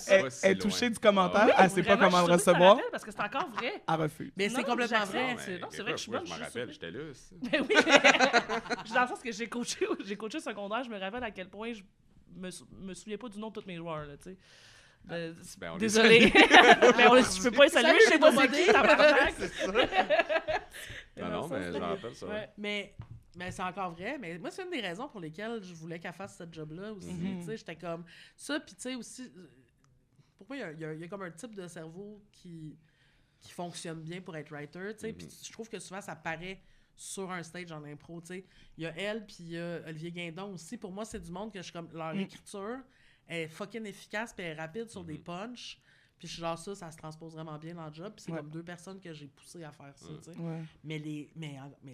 elle est touchée du commentaire. Elle sait pas comment le recevoir. Parce que c'est encore vrai. Elle refuse. Mais c'est complètement vrai. C'est vrai que je suis bonne. Je me rappelle, j'étais là aussi. Mais oui. Dans le sens que j'ai coaché secondaire, je me rappelle à quel point je me souviens pas du nom de tous mes joueurs, là, tu sais. Désolé. Mais tu peux pas les saluer, je sais pas c'est qui, tabarnak. Non, mais je me rappelle ça. Ouais. Mais c'est encore vrai. Mais moi, c'est une des raisons pour lesquelles je voulais qu'elle fasse cette job-là aussi. Tu sais, j'étais comme ça. Puis tu sais aussi, pour moi, il y a comme un type de cerveau qui fonctionne bien pour être writer. Tu sais, puis je trouve que souvent, ça paraît sur un stage en impro. Tu sais, il y a elle, puis il y a Olivier Guindon aussi. Pour moi, c'est du monde que je suis comme leur écriture est fucking efficace puis elle est rapide sur des punchs. Puis je suis genre ça se transpose vraiment bien dans le job. Puis c'est comme 2 personnes que j'ai poussé à faire ça, tu sais. Ouais. Mais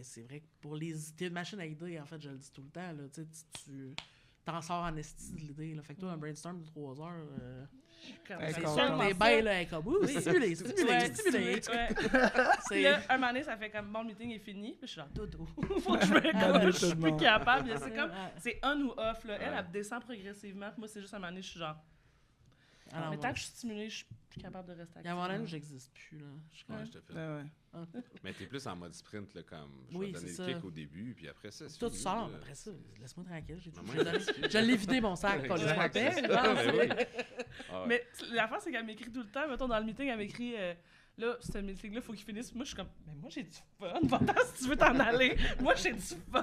c'est vrai que pour les... T'es une machine à idées, en fait, je le dis tout le temps, là. Tu t'en sors en esti de l'idée, là. Fait que toi, un brainstorm de 3 heures... c'est sûr que t'es bien, là, comme... stimulé. Puis là, un moment donné, ça fait comme, bon, le meeting est fini. Puis je suis genre, dodo. Faut que je me recommence. Je suis plus capable. C'est comme, c'est on ou off, là. Elle descend progressivement. Moi, c'est juste un moment donné, je suis genre... Alors, mais tant que je suis stimulée, je suis plus capable de rester active. Il y a un moment où j'existe plus, là. Je te fais. Mais t'es plus en mode sprint, là, comme je vais donner le kick au début, puis après ça, c'est tout sort, après ça, laisse-moi tranquille. Je l'ai vidé, mon sac, quand je m'appelle. Mais l'affaire, c'est qu'elle m'écrit tout le temps. Mettons, dans le meeting, elle m'écrit... Là, ce meeting-là, il faut qu'il finisse. Moi, je suis comme, mais moi, j'ai du fun. Va-t'en si tu veux t'en aller. Moi, j'ai du fun.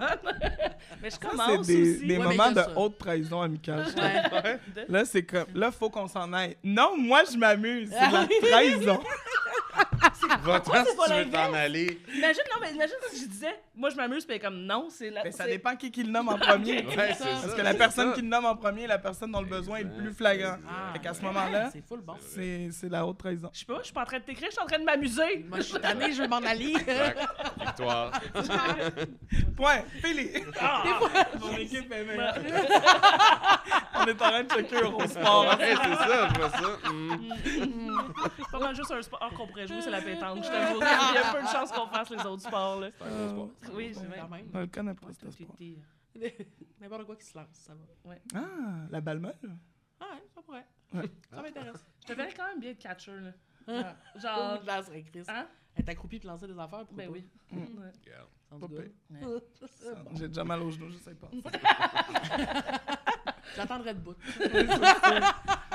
Mais je commence aussi. C'est des moments de haute trahison amicale. Là, c'est comme, là, il faut qu'on s'en aille. Non, moi, je m'amuse. C'est la trahison. Va-t'en si tu veux t'en aller. Imagine si je disais, moi, je m'amuse, puis comme, non, c'est la... Mais ça dépend qui le nomme en premier. Parce que la personne qui le nomme en premier est la personne dont le besoin est le plus flagrant. Fait qu'à ce moment-là, c'est la haute trahison. Je sais pas, je suis pas en train de t'écrire, je suis en train de m'amuser. Moi, je suis tannée, je veux m'en aller. Victoire. Point. Fili. Mon équipe est meilleure. On est en train de checker Eurosport. C'est ça, je vois ça. Pas mal juste un sport qu'on pourrait jouer, c'est la pétanque. Je t'avoue, il y a peu de chances qu'on fasse les autres sports. Là. C'est un gros sport. Oui, c'est vrai. On le connaît pas, ce sport. N'importe quoi qui se lance, ça va. Ouais. Ah, la balle molle? Ah ouais, ça pourrait. Ouais. Ça m'intéresse. Je te verrais quand même bien de catcher, là. Genre... Je lancerais Chris. Hein? Être accroupi et lancer des affaires pour ben oui. J'ai déjà mal aux genoux, je sais pas. J'attendrai debout.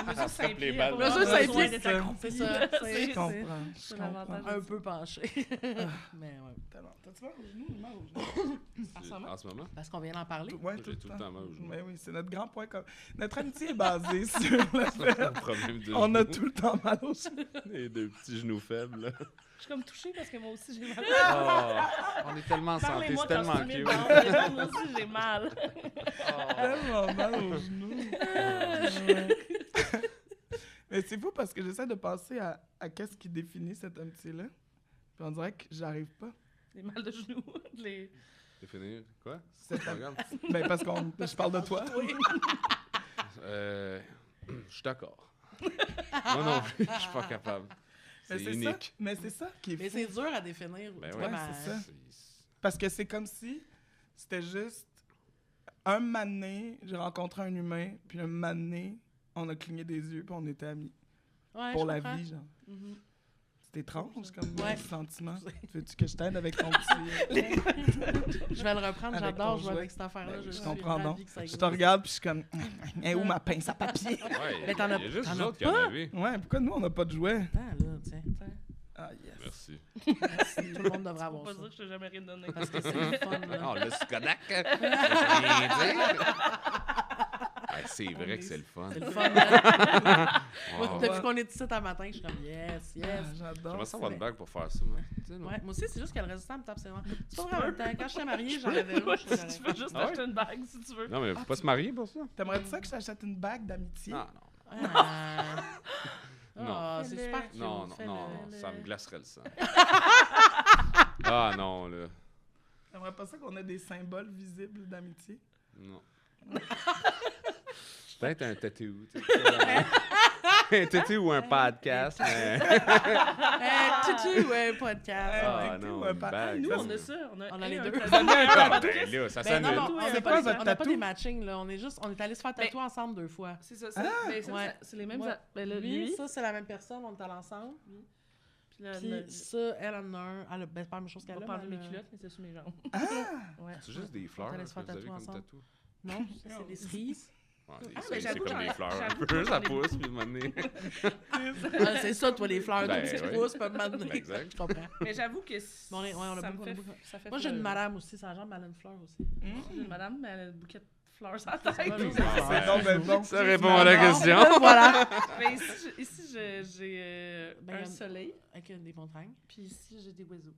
Mesure 5 pieds. les balles. Mesure 5 pieds, d'être c'est accroupi. c'est ça. Je comprends. C'est l'avantage. Un peu penché. Mais ouais. T'as-tu mal au genou? Mal au genou? En ce moment? Parce qu'on vient d'en parler. Ouais, J'ai tout le temps mal au genou. Mais oui, c'est notre grand point commun. Notre amitié est basée sur le fait Problème de on a genoux. tout le temps mal au genou. Les deux petits genoux faibles, là. Je suis comme touchée parce que moi aussi, j'ai mal. On est tellement en santé, Parlez-moi c'est quand tellement je suis cute. dedans. Moi aussi, j'ai mal. Tellement mal au genou. Ouais. Mais c'est fou parce que j'essaie de penser à qu'est-ce qui définit cette amitié-là. Puis on dirait que j'arrive pas. Les mal de genoux. Les... Définir quoi? C'est Pas grave. Ben parce que je parle de toi. Je suis d'accord. Moi non plus, je suis pas capable. Mais C'est unique. Mais c'est ça qui est Mais fou. c'est dur à définir. Ben tu ouais, vois, c'est ça. C'est- Parce que c'est comme si c'était juste un mané, j'ai rencontré un humain, puis un mané, on a cligné des yeux, puis on était amis. Ouais, Pour je la comprends. vie, genre. Mhm. C'est étrange comme Ouais. sentiment. Veux-tu que je t'aide avec ton petit... Je vais le reprendre, Avec j'adore ton jouer jouet. avec cette affaire-là. Ben, je suis comprends ravie donc. que ça Je existe. te regarde, puis je suis comme... Et où ma pince à papier? Ouais, Mais t'en as- il y a juste t'en vous as autres qui en pas? avez. Ouais, pourquoi nous, on n'a pas de jouets? Attends, là, tiens. Ah, yes. Merci. Merci. Tout le monde devrait Faut avoir pas ça. dire que je t'ai jamais rien donné. Parce que c'est le fun, là. Oh, le Skodak! Je peux rien dire. Ah, c'est vrai que c'est le fun. C'est le fun, hein? Wow. Depuis qu'on est ici ce matin, je suis comme yes, Ah, yes. j'adore. J'aimerais savoir une bague pour faire ça, moi. Tu sais, non? Ouais, moi aussi, c'est juste que le résistant me tape ses mains. C'est pas vrai en même temps. Quand j'étais mariée, j'en avais Ouais, une. si tu veux juste Ah ouais? acheter une bague, si tu veux. Non, mais faut pas se marier pour ça. T'aimerais ça que je t'achète une bague d'amitié? Non, non. Non. Ah, c'est super cute. Non, non, Fais-le. non, non, ça me glacerait le sang. Ah non, là. T'aimerais pas ça qu'on ait des symboles visibles d'amitié? Non. Peut-être un tattoo. Tu sais, un tattoo ou un podcast. Mais... Tutu, ouais, podcast. Ah tattoo, non, un une pa- bague. Nous, ça, on a c'est- ça. On a les un deux. tatou, un Ah, podcast. ben là, ça Ben s'annule. non, on C'est n'a quoi pas, votre on n'a pas tatou? des matchings, là. On est allés se faire tatouer ensemble 2 fois. C'est ça, Ah! ça, Ouais. c'est les mêmes. Ouais. Ben, là, Lui, lui, ça, c'est la même personne, on est allés ensemble. puis là, Puis le- ça, elle en a un. Elle a ben, c'est pas la même chose on qu'elle va a. parler de mais mes elle a- culottes, mais c'est sur mes jambes. Ah! Ouais. C'est juste des fleurs allait que se faire vous avez tatouer comme ensemble. tatou. Non, ça, c'est des cerises. Ouais, Ah, c'est ben, j'avoue, comme des j'en- fleurs un j'avoue peu. que Ça j'en ai pousse, puis à un moment donné. Ah, c'est ça, toi, les fleurs, Ben, donc c'est ouais. rousse, pas de m'amener. Ben, exact. Je comprends. Mais j'avoue que Bon, on a ça me beaucoup, on a fait, beaucoup. ça fait Moi, j'ai une fleurir. madame aussi, sa jambe, elle a une fleur aussi. J'ai une madame, mais elle a un bouquet de fleurs sur la tête. va juste C'est donc ben bon. Ça répond à la question. Voilà. Mais ici, j'ai Ben, un y a- soleil, Avec des montagnes. puis ici, j'ai des oiseaux.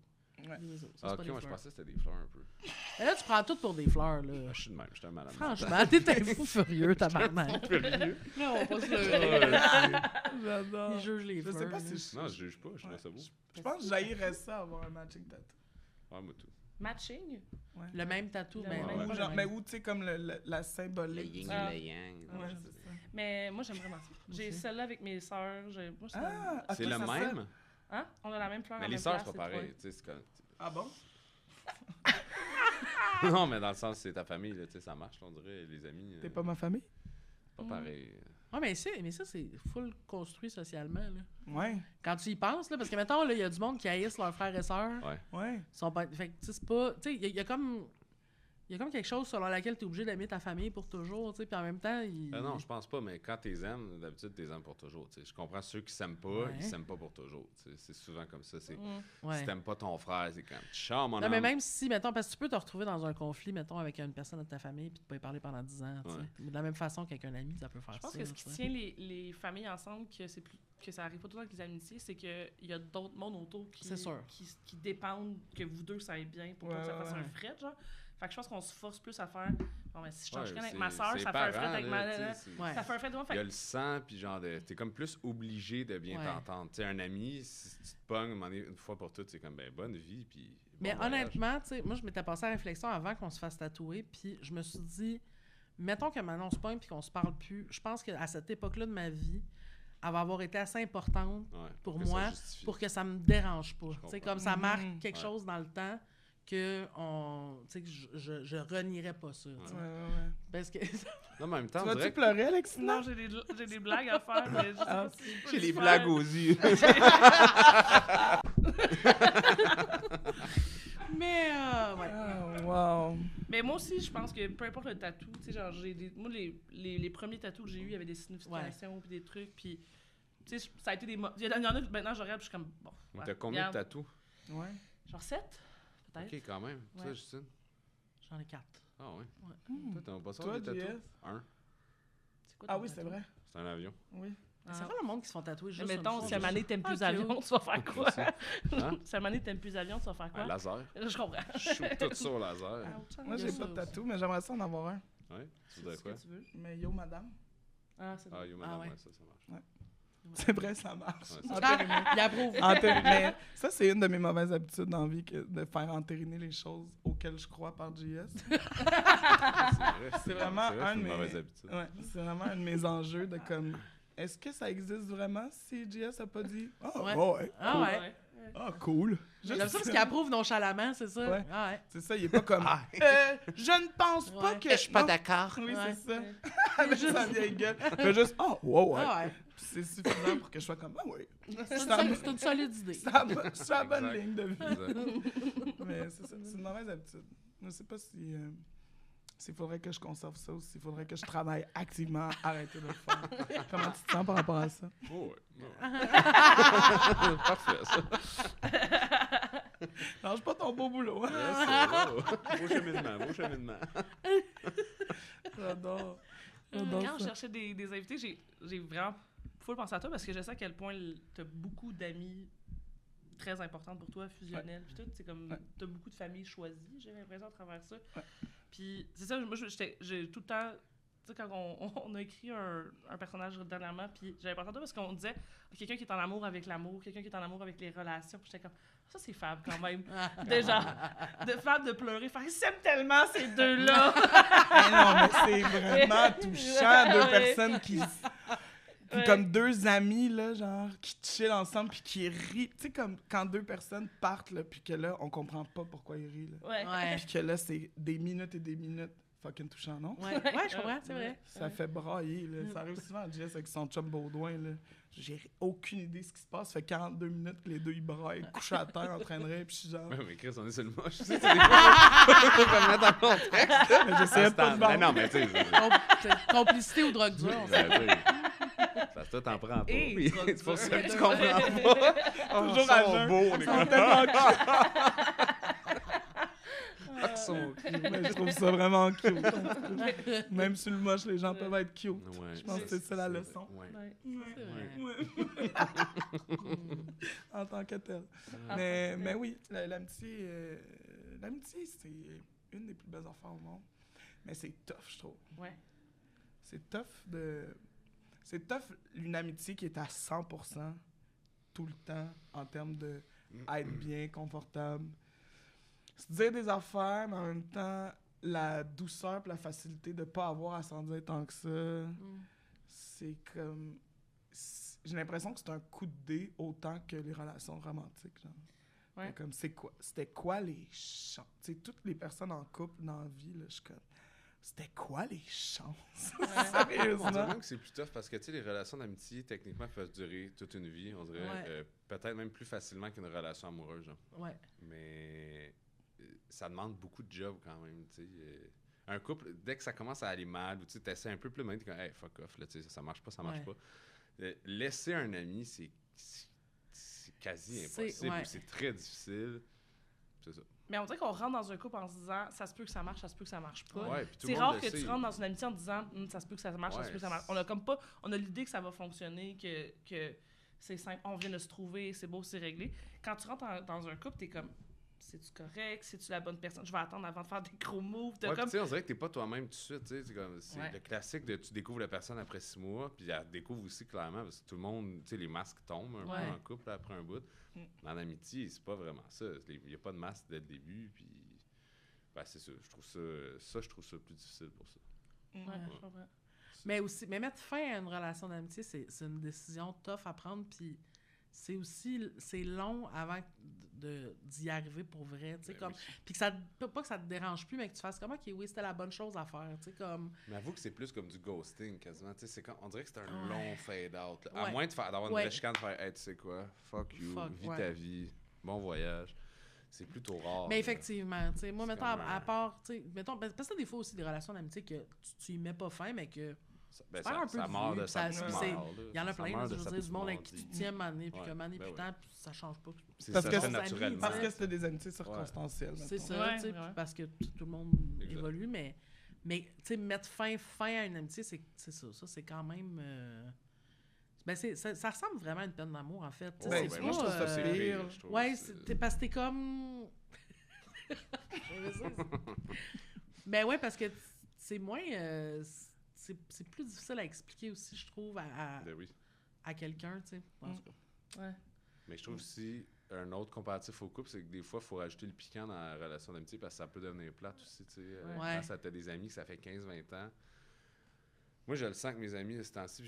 Ouais. Des oiseaux. Ça, Ah, c'est ok, pas des moi je fleurs. pensais que c'était des fleurs un peu. Mais là, tu prends tout pour des fleurs, là. Ah, je suis de même, je suis un malade. Franchement, t'es un fou furieux, tabarnak. Là, on va pas se leurrer. J'adore. Il juge les Je fleurs. sais pas là. si Non, je juge pas, je trouve ça beau. Je pense que j'haïrais ça, avoir un matching tattoo. Ouais, moi tout. Matching? Le même tatou, Le mais même. pas Ou le genre, même. mais où, tu sais, comme la symbolique. yin Ah. et le yang. Ouais, c'est ça. Mais moi, j'aime vraiment ça. J'ai Aussi. celle-là avec mes sœurs. Moi, c'est Ah, C'est ok, le ça même? sert. Hein? On a la même fleur. Mais en les même sœurs, place, c'est pas c'est pareil. Tu sais, c'est comme. Ah bon? Non, mais dans le sens, c'est ta famille, là, tu sais, ça marche, là, on dirait, les amis. T'es pas ma famille? Pas pareil. Ouais, mais ça, c'est full construit socialement, là. Ouais, Quand tu y penses, là, parce que, mettons, là, il y a du monde qui haïssent leurs frères et sœurs. Ouais. ouais. Ils sont pas... Fait que, tu sais, c'est pas... Tu sais, il y a comme... Il y a comme quelque chose selon laquelle tu es obligé d'aimer ta famille pour toujours, tu sais, puis en même temps, Non, je pense pas, mais quand t'es aimes, d'habitude, t'es aimes pour toujours, tu sais. Je comprends ceux qui s'aiment pas, Ouais. ils s'aiment pas pour toujours, tu sais. C'est souvent comme ça, c'est... Ouais. Si t'aimes pas ton frère, c'est comme, ciao, mon Non, mais âme. même si, mettons, parce que tu peux te retrouver dans un conflit, mettons, avec une personne de ta famille, puis tu peux y parler pendant 10 ans, tu sais. Ouais. De la même façon qu'avec un ami, ça peut faire Je pense ça. que ce qui tu sais. tient les familles ensemble, que ça arrive pas tout le temps avec les amitiés, c'est qu'il y a d'autres mondes autour C'est sûr. qui dépendent que vous deux, ça aille bien pour pas Ouais, que ça fasse ouais. un fret, genre. Fait que je pense qu'on se force plus à faire. Bon, ben, si je Ouais, t'enchaîne avec c'est- ma soeur, c'est ça fait un fret parents, avec là, ma. tu sais, c'est- Ouais. Ça fait un fret de moi. Il y a Fait le sang, puis genre, t'es comme plus obligé de bien Ouais. t'entendre. Tu sais, un ami, si tu te pognes, à un moment donné, une fois pour toutes, c'est comme, ben, bonne vie, puis. Mais bon voyage. honnêtement, tu sais, moi, je m'étais passé à la réflexion avant qu'on se fasse tatouer, puis je me suis dit, mettons que maintenant on se pogne puis qu'on se parle plus, je pense qu'à cette époque-là de ma vie, elle va avoir été assez importante Ouais, pour que ça moi, justifie. pour que ça me dérange pas. Tu sais, comprends. comme ça marque Mhm. quelque Ouais. chose dans le temps que je renierais pas ça. tu sais. Ouais, ouais. Parce que Non, mais en même temps, Tu on vas-tu dirait que pleurer, Alexina? non, j'ai des blagues à faire, mais je sais Ah, pas si je peux j'ai le les faire. blagues aux yeux. mais ouais. Ah, wow. Mais moi aussi, je pense que peu importe le tatou, tu sais, genre, moi, les premiers tatous que j'ai eus, il y avait des significations puis des trucs, puis, tu sais, ça a été des... Il y en a que maintenant, je regarde, puis je suis comme, bon... Mais t'as combien de tatous? Ouais. Genre 7, peut-être. OK, quand même. Ouais. Ça, Justine? J'en ai 4. Ah ouais. Ouais. Toi, t'as pas ça, Toi, des tatous? JS? Un. C'est quoi Ah ton oui, c'est tatou? vrai. C'est un avion. Oui. C'est pas le monde qui se font tatouer juste Mais une mettons, fois, si à juste- Mané t'aimes plus Ah, avion, cute. tu vas faire quoi? Hein? Si à Mané t'aimes plus avion, tu vas faire quoi? Un laser. Je comprends. Je shoot tout ça au laser. Moi, Il y a j'ai ça pas de aussi. tatou, mais j'aimerais ça en avoir un. Ouais. Tu C'est voudrais ce quoi? que tu veux. Mais yo, madame. Ah, c'est Ah, bon. yo, madame, ouais. ouais, ça marche. C'est vrai, ça marche. Ouais, Entériner. Il approuve. Mais ça, c'est une de mes mauvaises habitudes dans la vie, de faire entériner les choses auxquelles je crois par JS. C'est vraiment c'est vrai, un de une mes... mauvaise habitude. Ouais, c'est vraiment un de mes enjeux de comme... Est-ce que ça existe vraiment si JS a pas dit « Ah, Ouais. ouais, Ah ouais. ah, cool. » J'aime ça parce qu'il approuve nonchalamment, c'est ça? Ouais. Ah ouais. C'est ça, il est pas comme je ne pense pas Ouais. que... Je suis pas d'accord. Oui, Ouais. c'est ça. Ouais. Avec sa vieille gueule. Il fait juste « Ah, wow, ouais. Ah ouais. C'est suffisant pour que je sois comme « Ah, ouais. C'est une solide idée. C'est la bonne Exact. ligne de vie. Exact. Mais c'est ça, c'est une mauvaise habitude. Je ne sais pas si... s'il faudrait que je conserve ça ou s'il faudrait que je travaille activement à arrêter de le faire. Comment tu te sens par rapport à ça? Oh, ouais. Parfait, ça. Lâche pas ton beau boulot. Hein? Beau cheminement, beau cheminement. J'adore. Quand je J'adore ça. cherchais des invités, j'ai vraiment full pensé à toi parce que je sais à quel point t'as beaucoup d'amis très importantes pour toi, fusionnelles, puis tout. C'est comme, Ouais. t'as beaucoup de familles choisies, j'ai l'impression, à travers ça. Ouais. Puis c'est ça, moi, j'ai tout le temps... Tu sais, quand on a écrit un personnage dernièrement, puis j'avais pensé à toi parce qu'on disait quelqu'un qui est en amour avec l'amour, quelqu'un qui est en amour avec les relations, puis j'étais comme, ça c'est fab quand même. Déjà, de fab de pleurer, faire, ils s'aiment tellement ces deux-là. Ah non, mais c'est vraiment touchant. Deux Ouais. personnes qui... Puis Ouais. comme deux amis, là, genre, qui chillent ensemble puis qui rient. Tu sais, comme quand deux personnes partent, là, puis que là, on comprend pas pourquoi ils rient, là. Ouais. Ouais. Puis que là, c'est des minutes et des minutes fucking touchant, non? Ouais, je comprends, c'est vrai. Ça fait brailler, là. Ça arrive souvent à Jess avec son chum Baudouin, là. J'ai aucune idée de ce qui se passe. Ça fait 42 minutes que les deux, ils braillent, couchés à terre, en train de rire, puis je suis genre... Ouais, mais Chris, on est sur le moche. Tu sais, c'est des fois, faut comme mettre en contexte. Mais j'essayais de pas de Mais vendre. non, mais tu sais, Complicité ou drogue dure. parce que toi, t'en prends pas. Et puis drogue C'est pour dure. ça que tu comprends pas. Toujours Ils à sont jeun. beaux, les Ils sont gars. tellement Ils sont cute. Mais je trouve ça vraiment cute. Même sur le moche, les gens peuvent être cute. Ouais, Je pense que c'est ça la leçon. Ouais. Ouais. C'est vrai. Ouais. En tant que tel. Mais oui, l'amitié, c'est une des plus belles affaires au monde. Mais c'est tough, je trouve. Ouais. C'est tough une amitié qui est à 100% tout le temps en termes de être bien, confortable. Se dire des affaires, mais en même temps, la douceur et la facilité de pas avoir à s'en dire tant que ça, c'est comme... J'ai l'impression que c'est un coup de dé autant que les relations romantiques, genre. Ouais. Comme, c'était quoi les chances? Tu sais, toutes les personnes en couple dans la vie, là, je suis comme... C'était quoi les chances? On dirait Sérieusement? même que c'est plus tough parce que tu sais, les relations d'amitié, techniquement, peuvent durer toute une vie. On dirait Ouais. peut-être même plus facilement qu'une relation amoureuse. Genre. Ouais. Mais ça demande beaucoup de job quand même. Tu sais. Un couple, dès que ça commence à aller mal, ou tu essaies un peu plus loin, tu es comme hey, fuck off, là, tu sais, ça marche pas, ça marche Ouais. pas. Laisser un ami, c'est quasi impossible. ouais. C'est très difficile. C'est ça. Mais on dirait qu'on rentre dans un couple en se disant ça se peut que ça marche, ça se peut que ça marche pas. Ouais, puis tout C'est le monde rare le que sait. tu rentres dans une amitié en te disant ça se peut que ça marche, ça se peut que ça marche. On a comme pas, on a l'idée que ça va fonctionner, que c'est simple, on vient de se trouver, c'est beau, c'est réglé. Quand tu rentres dans un couple, t'es comme c'est-tu correct, c'est-tu la bonne personne, je vais attendre avant de faire des gros moves. Ouais, Comme... tu sais, on dirait que t'es pas toi-même tout de suite. C'est comme, c'est Ouais. le classique de tu découvres la personne après 6 mois, puis elle découvre aussi clairement, parce que tout le monde, tu sais, les masques tombent un Ouais. peu en couple après un bout. Dans l'amitié, c'est pas vraiment ça. Il n'y a pas de masque dès le début, puis ben, c'est ça. Je trouve ça plus difficile pour ça. Ouais, je comprends. Mais mettre fin à une relation d'amitié, c'est une décision tough à prendre, puis c'est long avant d'y arriver pour vrai, tu sais, Ben comme... oui. Puis que ça, pas que ça te dérange plus, mais que tu fasses comme, OK, oui, c'était la bonne chose à faire, tu sais, comme... Mais avoue que c'est plus comme du ghosting, quasiment. Tu sais, c'est on dirait que c'est un Ouais. long fade-out. là. À Ouais. moins d'avoir une Ouais. vraie chicane, de faire hey, tu sais quoi, fuck you, vis ouais. ta vie, bon voyage. c'est plutôt rare. Mais effectivement, tu sais, moi, C'est mettons, comme à part, tu sais, mettons, parce que t'as des fois aussi des relations d'amitié que tu y mets pas fin, mais que ça meurt de ça. il y en a plein, là, je veux dire, du monde avec qui tu tiens mané, puis que mané, puis tant, puis ça change pas. Parce que c'est naturellement. Parce que c'était des amitiés circonstancielles. C'est ça, tu sais, parce que tout le monde évolue, mais tu sais, mettre fin à une amitié, c'est ça. Ça, c'est quand même... Ben ça ressemble vraiment à une peine d'amour, en fait. Moi, je trouve ça c'est pire. Ouais, parce que t'es comme... Ben ouais, parce que c'est moins... c'est plus difficile à expliquer aussi, je trouve, à quelqu'un, tu sais. En tout cas. Ouais. Mais je trouve aussi, un autre comparatif au couple, c'est que des fois, il faut rajouter le piquant dans la relation d'amitié parce que ça peut devenir plate aussi, tu sais. Quand ça t'as des amis que ça fait 15-20 ans. Moi, je le sens que mes amis, de ce temps-ci,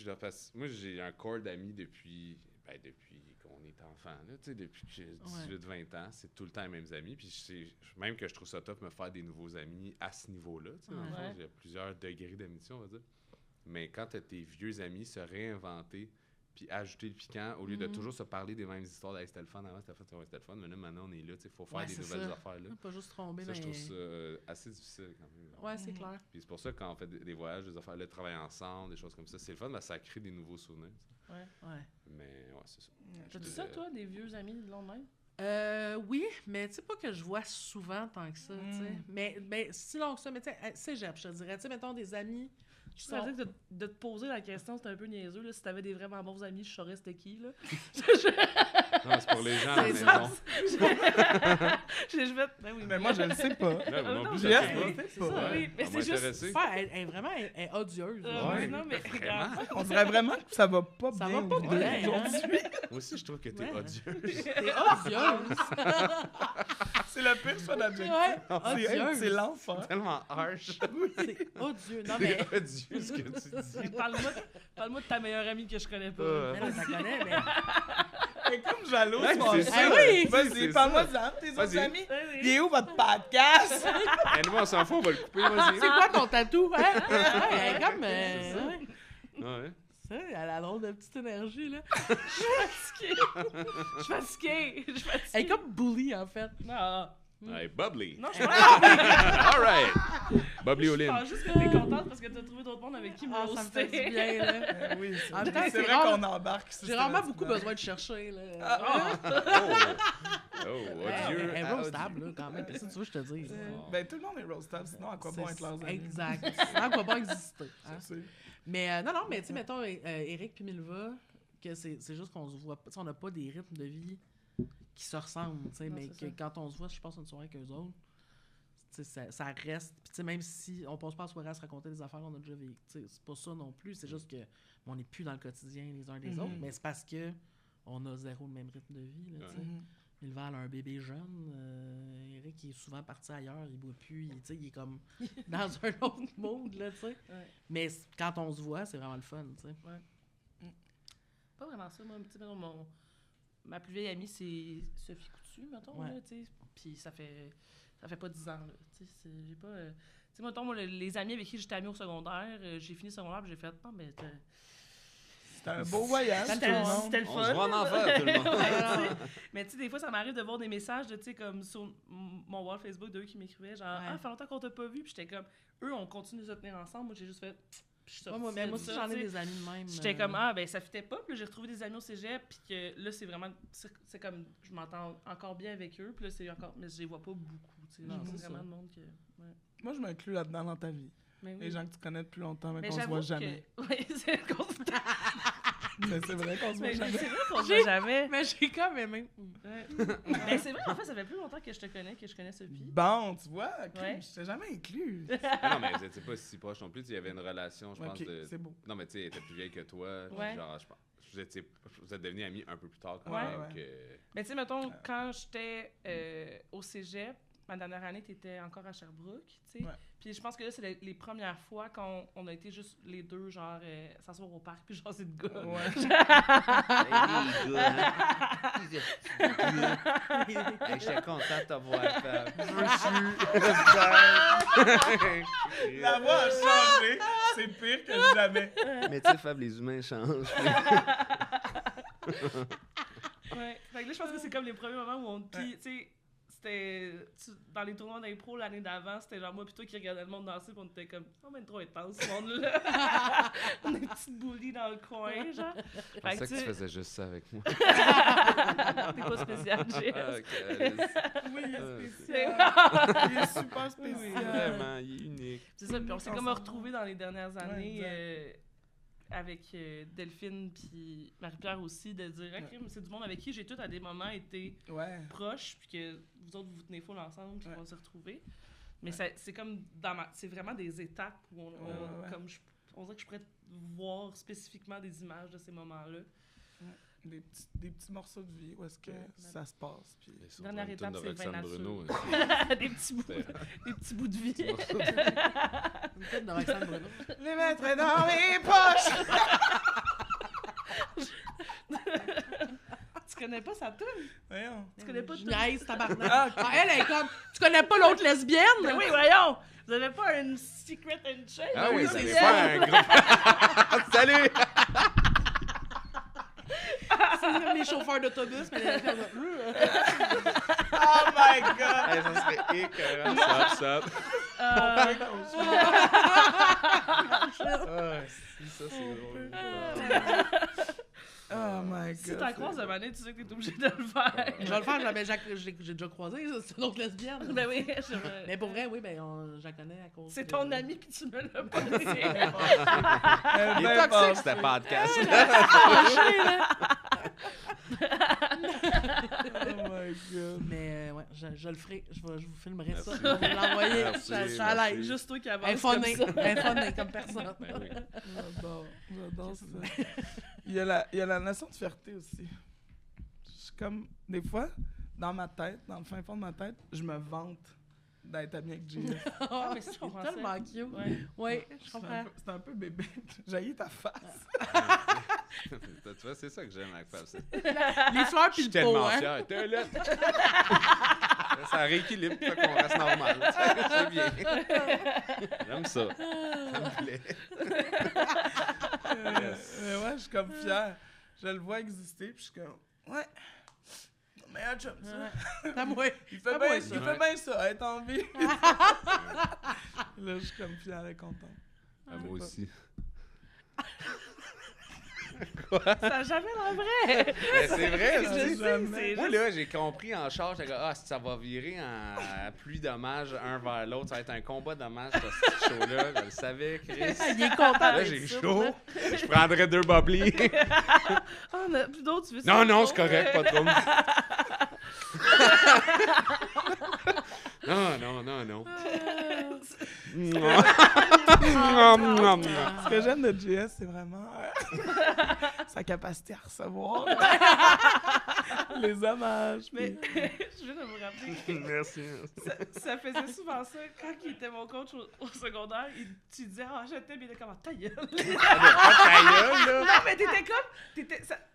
moi, j'ai un corps d'amis depuis qu'on est enfant, là, tu sais, depuis que j'ai 18-20 ans, c'est tout le temps les mêmes amis, puis même que je trouve ça top me faire des nouveaux amis à ce niveau-là, tu sais, dans le fond, j'ai plusieurs degrés d'amitié, on va dire. Mais quand t'as tes vieux amis, se réinventer, puis ajouter le piquant, au lieu de toujours se parler des mêmes histoires, c'était le fun avant, c'était le fun, mais là, maintenant, on est là, tu sais, il faut faire des nouvelles affaires, là. Pas juste tomber dans je trouve ça assez difficile, quand même. Ouais, c'est clair. Puis c'est pour ça, quand on fait des voyages, des affaires, le travail ensemble, des choses comme ça, c'est le fun, mais ça crée des nouveaux souvenirs, tu sais. Ouais. Mais, ouais, c'est ça. T'as dit ça, toi, des vieux amis de longue même? Oui, mais tu sais, pas que je vois souvent tant que ça, tu sais. Mais si long que ça, mais tu sais, cégep, je te dirais, tu sais, mettons des amis... Je sais que de te poser la question, c'est un peu niaiseux. Là. Si t'avais des vraiment bons amis, je saurais c'était qui. Là. Non, c'est pour les gens à la maison. Ben oui. Mais moi, je le sais pas. Non, je le sais pas. Oui, mais c'est juste... Elle est odieuse. Non, mais on dirait vraiment que ça va pas bien. Ça va pas bien aujourd'hui. Moi aussi, je trouve que t'es odieuse. T'es odieuse. C'est le pire choix d'adjectif. Odieuse. C'est l'enfer. Tellement harsh. C'est odieux. Non, mais... C'est odieux ce que tu dis. Parle-moi de ta meilleure amie que je connais pas. Mais là, ça connaît, mais... Elle est comme jalouse. C'est ça. Oui! Vas-y, parle-moi de tes autres amis. Il est où votre podcast? Nous, on s'en fout, on va le couper, vas-y. C'est quoi ton tatou, hein? Elle est comme... Ouais. Ça, elle a drôle de petite énergie, là. Je suis fatiguée. Elle est comme bully, en fait. Non. Hey, bubbly. Non, je suis pas All right. Bubbly Je Olin. pense juste que t'es contente parce que t'as trouvé d'autres mondes avec qui me Ah, ça me fait du roaster. bien, là. Oui, En même temps, c'est c'est vrai rare. qu'on embarque. J'ai rarement beaucoup besoin de chercher, là. Odieux. Elle est roastable, là, quand même. Qu'est-ce que tu veux que je te dise? Ben, tout le monde est roastable, sinon à quoi bon être leurs amis? Exact. Sinon, à quoi bon exister? Hein? C'est- Mais non, mais tu sais, mettons, Eric puis Milva, que c'est juste qu'on se voit pas. On n'a pas des rythmes de vie qui se ressemblent, tu sais, Non, mais c'est que quand on se voit, je passe une soirée avec eux autres, tu sais, ça reste. Puis tu sais, même si on passe pas la soirée à se raconter des affaires, on a déjà vécu. Tu sais, c'est pas ça non plus. C'est juste que on n'est plus dans le quotidien les uns des autres, mais c'est parce que on a zéro le même rythme de vie, là, tu sais. Milva a un bébé jeune. Eric, il est souvent parti ailleurs. Il boit plus. Il est comme dans un autre monde, là, tu sais. Ouais. Mais quand on se voit, c'est vraiment le fun, tu sais. Pas vraiment ça. Moi, tu sais, ma plus vieille amie, c'est Sophie Coutu, mettons, Ouais. là, tu sais. Puis ça fait pas 10 ans, là. Tu sais, j'ai pas... tu sais, mettons, moi, les amis avec qui j'étais amie au secondaire, j'ai fini le secondaire, puis j'ai fait, non, mais... C'était un beau voyage, tout C'était le monde. c'était le On fun. se voit en enfer, tout le monde. Ouais, tu sais. Mais tu sais, des fois, ça m'arrive de voir des messages de, tu sais, comme sur mon wall Facebook d'eux qui m'écrivaient, genre, Ouais. ah, fait longtemps qu'on t'a pas vu, puis j'étais comme, eux, on continue de se tenir ensemble, moi, j'ai juste fait, puis je suis sortie Moi de aussi, ça, j'en ai tu sais. des amis de même. J'étais comme, ah, ben ça fitait pas, puis là, j'ai retrouvé des amis au cégep, puis que là, c'est vraiment, c'est comme, je m'entends encore bien avec eux, puis là, c'est encore, mais je les vois pas beaucoup, tu sais. Non, C'est c'est vraiment ça. le monde que. Ouais. Moi, je m'inclus là-dedans dans ta vie. Mais oui. Les gens que tu connais depuis longtemps, mais Mais qu'on se j'avoue voit que- jamais. Oui, c'est Mais c'est vrai qu'on se voit mais jamais. c'est vrai qu'on se voit jamais. Mais j'ai quand même... Ouais. Mais c'est vrai, en fait, ça fait plus longtemps que je te connais, que je connais Sophie. Bon, tu vois, Ouais. je t'ai jamais inclus. Non, mais vous n'étiez pas si proches non plus. Il y avait une relation, je pense, Ok, de... c'est beau. Non, mais tu sais, elle était plus vieille que toi. puis Ouais. Genre, je pense... Vous êtes devenus amis un peu plus tard quand Ouais. même. Ouais. Que... Mais tu sais, mettons, quand j'étais au cégep, ma dernière année, t'étais encore à Sherbrooke, tu sais. Ouais. Puis je pense que là, c'est les premières fois qu'on a été juste les deux, genre, s'asseoir au parc, puis genre, c'est de gars. Ouais. Je suis content de te voir, Fab. La voix a changé. C'est pire que jamais. Mais tu sais, Fab, les humains changent. Ouais. Fait que là, je pense que c'est comme les premiers moments où on. Puis, tu sais, dans les tournois d'impro l'année d'avant, c'était genre moi pis toi qui regardais le monde danser, pis on était comme, oh, mais trop intense, ce monde-là. On est des petites bullies dans le coin, genre. Je pensais que tu faisais juste ça avec moi. T'es pas spécial, JS. Oui, il est spécial. Il est super spécial. Vraiment, il est unique. C'est ça, puis on s'est comme retrouvés dans les dernières années avec Delphine puis Marie-Pierre aussi, de dire, OK, mais c'est du monde avec qui j'ai tout à des moments été proches, puis que vous autres, vous tenez full ensemble, puis on s'est retrouvés. Mais c'est comme c'est vraiment des étapes où on dirait que je pourrais voir spécifiquement des images de ces moments-là. Des petits morceaux de vie où est-ce que ça se passe. Puis... Dernière étape, c'est Vin Bruno. des petits bouts de vie. Une tête de Roxane Bruno. Les mettre dans mes poches! Tu connais pas sa toune? Voyons. Tu connais pas tout? Nice, tabarnak. Elle est comme, tu connais pas l'autre lesbienne? Mais oui, voyons! Vous avez pas une secret handshake? Ah oui, c'est c'est ça. pas un groupe. Salut! C'est comme les chauffeurs d'autobus, mais les comme Oh my God! Hey, ça serait écœurant. Stop. Ça, c'est drôle. Oh my God. Si t'en croises de manière, tu sais que t'es obligé de le faire. Je vais le faire, j'ai déjà croisé, ça, c'est une autre lesbienne. Ben oui, Mais pour vrai, oui, ben, je la connais à cause c'est de- ton ami puis tu me l'as pas dit. Il est toxique, ce podcast. Oh my God. Mais ouais, je le ferai, je vous filmerai ça, je vais l'envoyer, Merci, je suis à l'aise. Juste toi qui avance Infoné, comme ça. infoné comme personne. Ben oui. J'adore ça. Il y a la notion de fierté aussi. Je suis comme, des fois, dans ma tête, dans le fin fond de ma tête, je me vante d'être ami avec JF. Mais ça, je C'est comprends tellement ça. cute. Ouais. Oui, je C'est comprends. un peu bébé. J'haïs ta face. Tu vois, c'est ça que j'aime avec Fab. Les fleurs Je puis suis le pot, tellement hein. fier. T'es là. Ça rééquilibre, fait qu'on reste normal. C'est bien. J'aime ça. Ça me plaît. Ouais, je suis comme fier. Je le vois exister, puis je suis comme, ouais. Meilleur chum, ça. T'as moi. Il fait Ah, bien ouais, ça. ça. Être en vie. Là, je suis comme fier et content. Ah, moi aussi. Ça n'a jamais l'air vrai. Mais c'est vrai, Je ça. sais, c'est Moi, juste- là, j'ai compris en charge, j'étais comme, si ça va virer en pluie d'hommages un vers l'autre, ça va être un combat d'hommages, ce petit show-là. Je le savais, Chris. Il est content Là, d'être j'ai ici, chaud. là. Je prendrais 2 bubbly. Ah, on a plus d'autres, tu veux Non, non, c'est correct, pas trop. Non. Ce que j'aime de JS, c'est vraiment sa capacité à recevoir les hommages. Mais puis- je viens de me rappeler. Merci. Ça faisait souvent ça quand il était mon coach au secondaire. Tu disais, ah, je t'aime, il était comme, ta gueule. Pas ta gueule, là. Non, mais t'étais comme.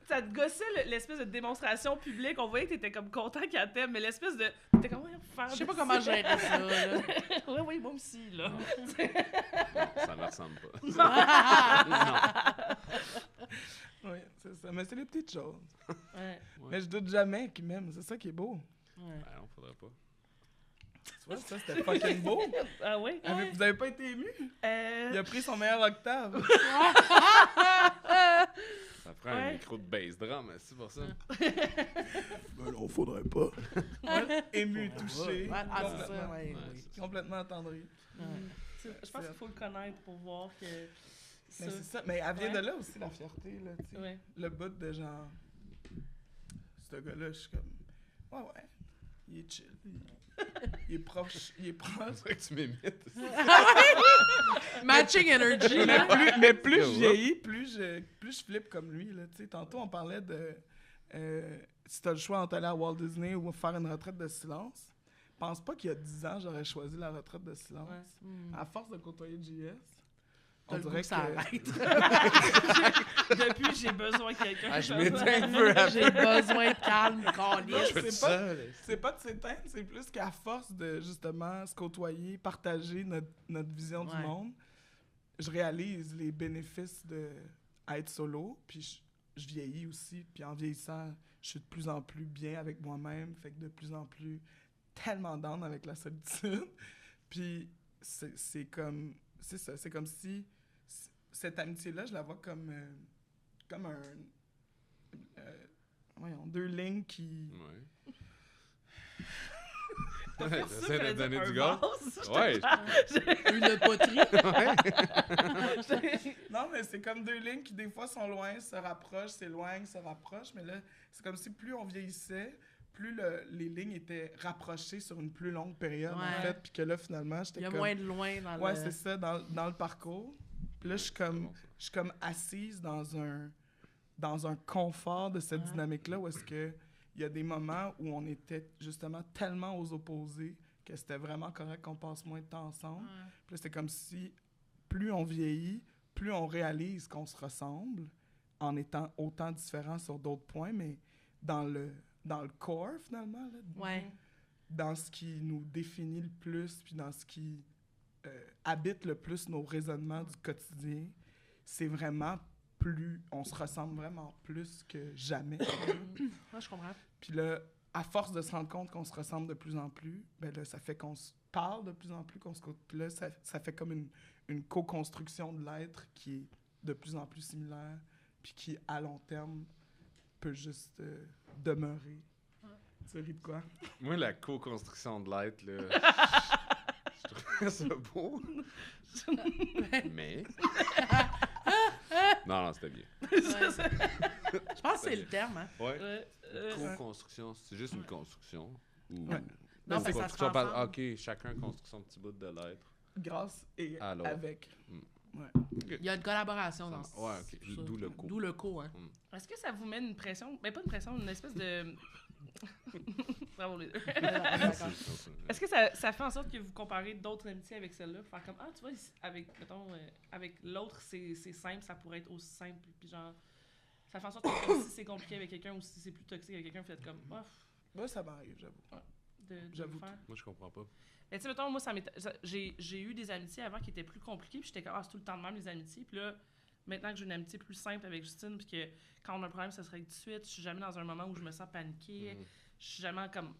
Ça te gossait l'espèce de démonstration publique. On voyait que t'étais comme content qu'elle t'aime, mais l'espèce de. T'étais comme, faire. Je sais pas comment gérer ça, là. Oui, moi aussi, là. Ça me ressemble pas. Oui, c'est ça. Mais c'est les petites choses. Ouais. Mais je doute jamais qu'il m'aime. C'est ça qui est beau. Ouais. Ben, on faudrait pas. Tu vois, ça, c'était fucking beau. Ah oui? Vous avez pas été ému? Il a pris son meilleur octave. Ça prend un Ouais. micro de bass drum, c'est pour ça. Ben non, faudrait pas. Ému, touché. Ouais, ah, c'est ça, complètement, ouais, Ouais, oui. complètement attendri. Je pense qu'il faut le connaître pour voir que. Mais c'est ça. Mais elle vient Ouais. de là aussi, la fierté. Là, tu sais. Ouais. Le bout de genre. Ce gars-là, je suis comme. Ouais. Il est chill. Il est proche. Il est proche. C'est vrai que tu m'imites. Matching energy, là. mais plus Yo, je vieillis, plus je flippe comme lui. Là, tu sais. Tantôt, on parlait de si tu as le choix entre aller à Walt Disney ou faire une retraite de silence. Pense pas qu'il y a 10 ans, j'aurais choisi la retraite de silence. Ouais. À force de côtoyer JS, T'as on le goût dirait que ça arrête. Depuis, j'ai besoin de quelqu'un. Ah, je m'éteins un peu après. J'ai besoin de calme, câlisse. Je fais c'est tout pas- seul. c'est pas de s'éteindre, c'est plus qu'à force de justement se côtoyer, partager notre vision du Ouais. monde, je réalise les bénéfices de être solo, puis je vieillis aussi, puis en vieillissant, je suis de plus en plus bien avec moi-même, fait que de plus en plus tellement down avec la solitude. Puis c'est comme... C'est ça, c'est comme si... Cette amitié-là, je la vois comme voyons, 2 lignes qui... Ouais. J'essaie de donner du gaz. gaz. Ouais. Une poterie. Non, mais c'est comme 2 lignes qui, des fois, sont loin, se rapprochent, s'éloignent, se rapprochent. Mais là, c'est comme si plus on vieillissait, plus les lignes étaient rapprochées sur une plus longue période, en fait. Puis que là, finalement, j'étais comme... Il y a moins de loin dans le... Ouais, c'est ça, dans le parcours. Puis là, je suis comme assise dans un confort de cette dynamique-là où est-ce que il y a des moments où on était justement tellement aux opposés que c'était vraiment correct qu'on passe moins de temps ensemble. Ouais. Puis là, c'est comme si plus on vieillit, plus on réalise qu'on se ressemble en étant autant différents sur d'autres points, mais dans le core, finalement, là, dans ce qui nous définit le plus, puis dans ce qui habite le plus nos raisonnements du quotidien, c'est vraiment plus... On se ressemble vraiment plus que jamais. Je comprends. Puis là, à force de se rendre compte qu'on se ressemble de plus en plus, ben là, ça fait qu'on se parle de plus en plus, qu'on se... Puis là, ça fait comme une co-construction de l'être qui est de plus en plus similaire, puis qui, à long terme, peut juste demeurer. Tu ris de quoi? Moi, la co-construction de l'être, là... je trouve ça beau. Mais... Non, c'était bien. Je pense que c'est le terme, hein? Ouais. Co-construction, c'est juste une construction? Ou... Ouais. Non, c'est ça se construction transforme. OK, chacun construit son petit bout de l'être. Grâce et Alors. avec. Ouais. Il y a une collaboration dans Ouais, OK. ça. D'où le co. D'où le co, hein. Est-ce que ça vous met une pression? Ben, pas une pression, une espèce de... Bravo les deux. Est-ce que ça fait en sorte que vous comparez d'autres amitiés avec celle-là? Faire comme, tu vois, avec, mettons, avec l'autre, c'est simple, ça pourrait être aussi simple. Puis genre, ça fait en sorte que comme si c'est compliqué avec quelqu'un ou si c'est plus toxique avec quelqu'un, vous faites comme, Moi, ça m'arrive, j'avoue. J'avoue. Moi, je comprends pas. Mais tu sais, mettons, moi, j'ai eu des amitiés avant qui étaient plus compliquées, puis j'étais comme, c'est tout le temps de même, les amitiés. Puis là, maintenant que j'ai une amitié plus simple avec Justine, puis que quand on a un problème, ça se règle tout de suite, je suis jamais dans un moment où je me sens paniquée, je suis jamais comme...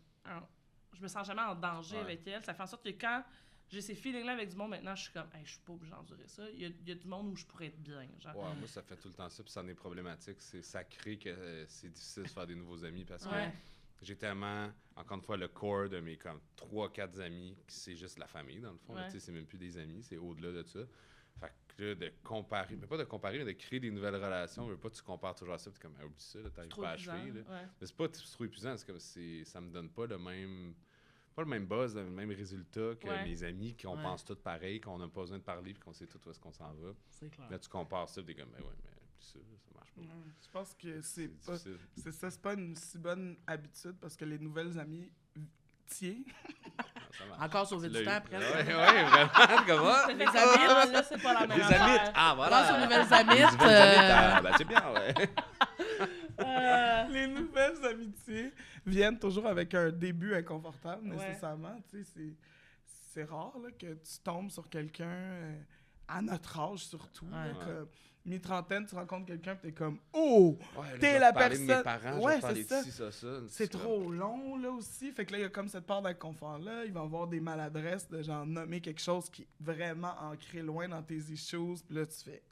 je me sens jamais en danger avec elle. Ça fait en sorte que quand j'ai ces feelings-là avec du monde, maintenant, je suis comme, je suis pas obligée d'endurer ça. Il y a du monde où je pourrais être bien. Genre. Ouais, moi, ça fait tout le temps ça, puis ça en est problématique. Ça crée que c'est difficile de se faire des nouveaux amis parce que j'ai tellement, encore une fois, le core de mes comme 3-4 amis, qui c'est juste la famille, dans le fond. Là, c'est même plus des amis, c'est au-delà de ça. Fait que là, de comparer, mais pas de comparer, mais de créer des nouvelles relations. Je veux pas que tu compares toujours à ça, puis t'es comme, oublie ça, t'arrives pas à achever. Mais c'est pas trop épuisant, c'est comme ça me donne pas le même buzz, le même résultat que mes amis, qu'on pense tous pareil, qu'on n'a pas besoin de parler, puis qu'on sait tout où est-ce qu'on s'en va. C'est clair. Là, tu compares ça, puis t'es comme, mais ça marche pas. Je pense que c'est pas une si bonne habitude parce que les nouvelles amies encore sauvé du temps après. Oui, vraiment. Comment? Les amis, là, c'est pas la même affaire. Les amis, voilà. Pense aux nouvelles amites. C'est bien, ouais. Les nouvelles amitiés viennent toujours avec un début inconfortable, nécessairement. Tu sais, c'est rare là, que tu tombes sur quelqu'un à notre âge, surtout. Là, comme mi-trentaine, tu rencontres quelqu'un et t'es comme « Oh! T'es la personne! » De mes parents, ouais, c'est ça. Ça. C'est trop long, là, aussi. Fait que là, il y a comme cette part d'inconfort-là. Il va y avoir des maladresses de genre nommer quelque chose qui est vraiment ancré loin dans tes issues. Puis là, tu fais...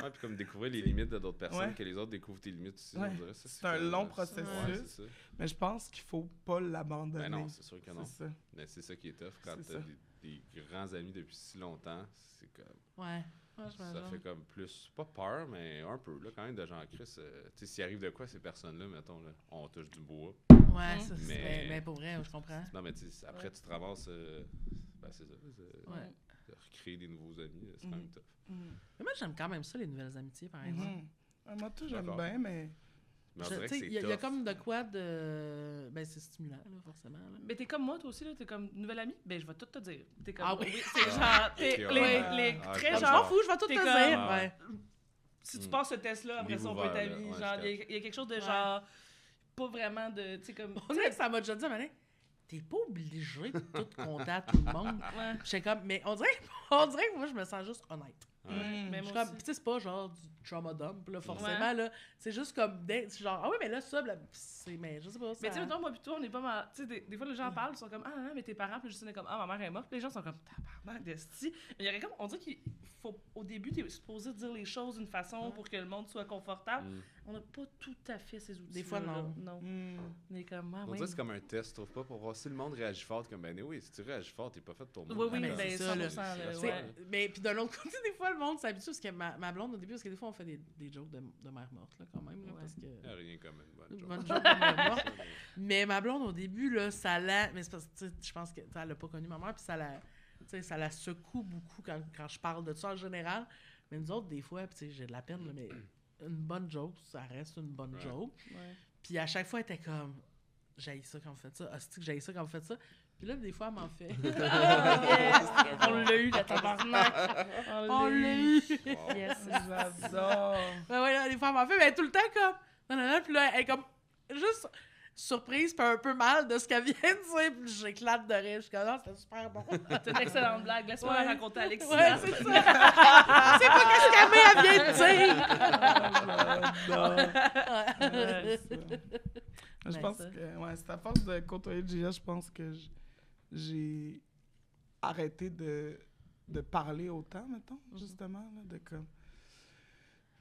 Ouais, puis comme découvrir les limites de d'autres personnes, que les autres découvrent tes limites aussi. Ouais. On dirait, ça, c'est un long processus. Mais je pense qu'il faut pas l'abandonner. Ben non, c'est sûr que non. C'est ça. Mais c'est ça qui est tough quand t'as des grands amis depuis si longtemps. C'est comme... Ouais, ça fait comme plus, pas peur, mais un peu, là, quand même, de gens Chris. Tu sais, s'il arrive de quoi, ces personnes-là, mettons, là, on touche du bois. Ouais, mais pour vrai, je comprends. Non, mais tu sais, après, tu te ramasses, ben, c'est ça. De recréer des nouveaux amis, c'est quand même tough. Mais moi, j'aime quand même ça, les nouvelles amitiés, par exemple. Moi, tout, j'aime bien, mais... Il y a comme de quoi de... Ben, c'est stimulant, là, forcément. Là. Mais t'es comme moi, toi aussi, là. T'es comme nouvelle amie. Ben, je vais tout te dire. T'es comme... Ah oui? C'est genre... T'es très genre... Je m'en fous, je vais tout te dire. Ouais. Si tu passes ce test-là, après ça, on peut être amis. Genre, il y a quelque chose de genre... Pas vraiment de... Tu sais, comme... On dirait que ça m'a déjà dit, mais t'es pas obligé de tout compter à tout le monde. J'étais comme... Mais on dirait que moi, je me sens juste honnête. Mais Je suis moi comme, aussi. tu sais, c'est pas genre du trauma dump, là, forcément, là. C'est juste comme, c'est genre, ah oui, mais là, ça, là, c'est, mais je sais pas, ça... Mais tu sais, mettons, moi, plutôt, on est pas mal. Tu sais, des fois, les gens parlent, ils sont comme, ah, non, mais tes parents, puis juste, on est comme, ah, ma mère est morte. Puis les gens sont comme, tabarnak, d'esti. Mais il y aurait comme, on dirait qu'il faut, au début, t'es supposé dire les choses d'une façon pour que le monde soit confortable. On n'a pas tout à fait ces outils. Des fois, non. Non. On est comme, ah, On oui. dirait que c'est comme un test, je trouve pas, pour voir si le monde réagit fort. Comme, ben oui, si tu réagis fort, t'es pas fait pour moi. Oui, mais ben, c'est ça, là. 100%, là, Tu sais, ouais. mais puis de l'autre côté, des fois, le monde s'habitue, parce que ma blonde, au début, parce que des fois, on fait des jokes de mère morte, là, quand même, là, parce que... Il y a rien comme une bonne Une joke. bonne joke de mère morte. Mais ma blonde, au début, là, ça l'a... Mais c'est parce que, tu sais, je pense qu'elle a pas connu ma mère, puis ça la... Tu sais, ça la secoue beaucoup quand je parle de ça en général. Mais nous autres, des fois, puis tu sais, j'ai de la peine, là, mais une bonne joke, ça reste une bonne joke. Ouais. Puis à chaque fois, elle était comme... J'haïs ça quand vous faites ça. Hostie que j'haïs ça quand vous faites ça. Puis là, des fois, elle m'en fait. On l'a eu, la tabarnak. On l'a eu! Yes. J'adore. Ouais, là, des fois, elle m'en fait, mais elle est tout le temps comme... Non, non, non. Puis là, elle est comme... Juste surprise, puis un peu mal de ce qu'elle vient de dire. Puis j'éclate de rire. Je suis comme, non, c'était super bon. C'est une excellente blague. Laisse-moi Ouais. la raconter à Alexis. Ouais, c'est ça. C'est pas qu'est-ce qu'elle vient de dire. Je pense que, ouais, c'est à force de côtoyer Gia, je pense que j'ai arrêté de parler autant, mettons, justement, là, de comme...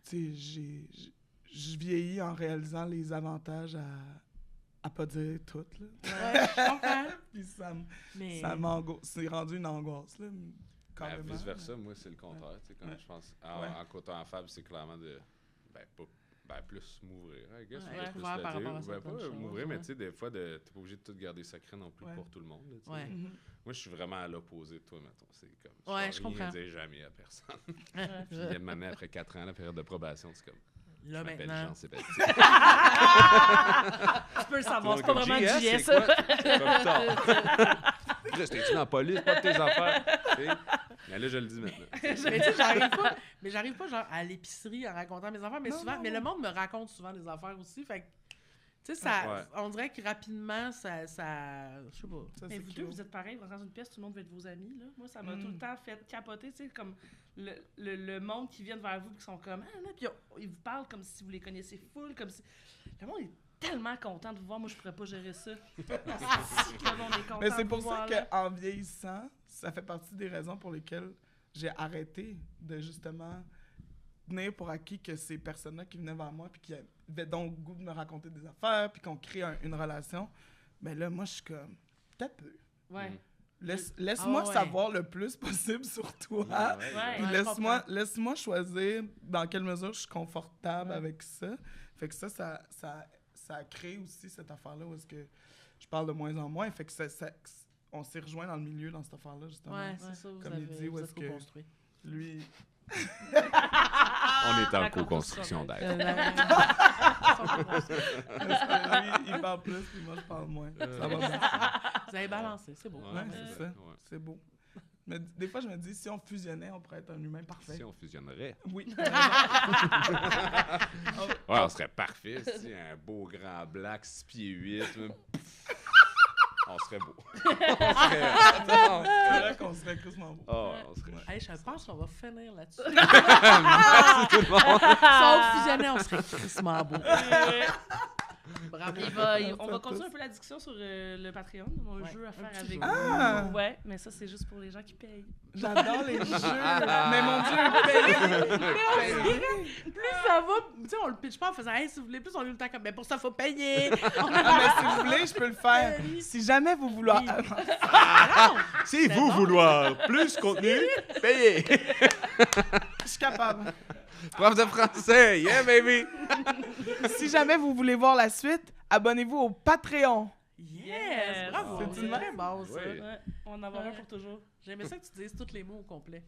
Tu sais, je vieillis en réalisant les avantages à pas dire tout, là. Ouais, je comprends. Puis Mais... ça m'angoisse. C'est rendu une angoisse, là, carrément. Vice versa, moi, c'est le contraire. Tu sais, comme je pense, en côtoyant Fab, c'est clairement de. Plus m'ouvrir. I guess, Ouais, je vais plus ouvert le par dire. rapport à Ben, certaines pas choses, m'ouvrir, mais ouais. tu sais, des fois, t'es pas obligé de tout garder secret non plus Ouais. pour tout le monde. Là, tu sais. Ouais. Moi, je suis vraiment à l'opposé de toi, mettons. C'est comme. Ouais, je je vais rien comprends. dire jamais à personne. Puis, il y a une année, après 4 ans, la période de probation, c'est comme. Là, Je m'appelle maintenant... Jean-Sébastien. Tu peux le savoir, c'est pas Comme, vraiment JS, JS, c'est quoi? ça. Comme tard. Là, j'étais dans la police, pas de tes affaires. Tu sais. Mais là, je le dis maintenant. Mais tu sais, j'arrive pas genre à l'épicerie en racontant mes affaires, mais mais le monde me raconte souvent des affaires aussi, fait que, tu sais, ça, Ouais. on dirait que rapidement, ça je sais pas. Ça, Mais c'est vous cute. deux, vous êtes pareils, vous rentrez dans une pièce, tout le monde veut être vos amis. Là. Moi, ça m'a tout le temps fait capoter, tu sais, comme le monde qui vient vers vous, qui sont comme, ah, là, puis ils vous parlent comme si vous les connaissiez full, comme si. Le monde est tellement content de vous voir, moi, je pourrais pas gérer ça. Si le monde est content Mais c'est de pour vous ça voir, là. qu'en vieillissant, ça fait partie des raisons pour lesquelles j'ai arrêté de justement tenir pour acquis que ces personnes-là qui venaient vers moi puis qui avaient donc le goût de me raconter des affaires puis qu'on crée une relation, ben là, moi, je suis comme, t'as peu. Ouais. Laisse-moi ouais. savoir le plus possible sur toi. Ouais. Puis Ouais, je laisse-moi choisir dans quelle mesure je suis confortable avec ça. Fait que ça crée aussi cette affaire-là où est-ce que je parle de moins en moins. Fait que on s'est rejoint dans le milieu dans cette affaire-là, justement. Ouais, c'est ça, vous Comme il dit, où vous est-ce êtes que- co-construit. Lui, On est en La co-construction d'aide. parce que lui, il parle plus, puis moi, je parle moins. Ça va bien. Vous avez balancé, c'est beau. Ouais, c'est ça. Ouais. C'est beau. Mais des fois, je me dis, si on fusionnait, on pourrait être un humain parfait. Si on fusionnerait. Oui. Ouais, on serait parfait. Si un beau grand black, 6 pieds 8. On serait beau. C'est vrai qu'on serait crissement beau. Oh, on serait. Hey, je pense qu'on va finir là-dessus. Merci tout le monde. Si on fusionnait, on serait crissement beau. Bravo. On va continuer un peu la discussion sur le Patreon, mon jeu à faire petit avec jeu. Ah! vous. Ouais, mais ça, c'est juste pour les gens qui payent. J'adore les jeux. Mais mon Dieu, Plus ça va, tu sais, on le pitch pas en faisant, hey, si vous voulez plus, on est le temps comme, mais pour ça, faut payer. mais si vous voulez, je peux le faire. Si jamais vous voulez... Si vous vouloir plus contenu, payez. Je suis capable. Prof de français, yeah baby. Si jamais vous voulez voir la suite, abonnez-vous au Patreon. Yes, bravo. C'est C'est une très bon, ça. Oui. Ouais, on va en avoir un pour toujours. J'aimais ça que tu dises tous les mots au complet.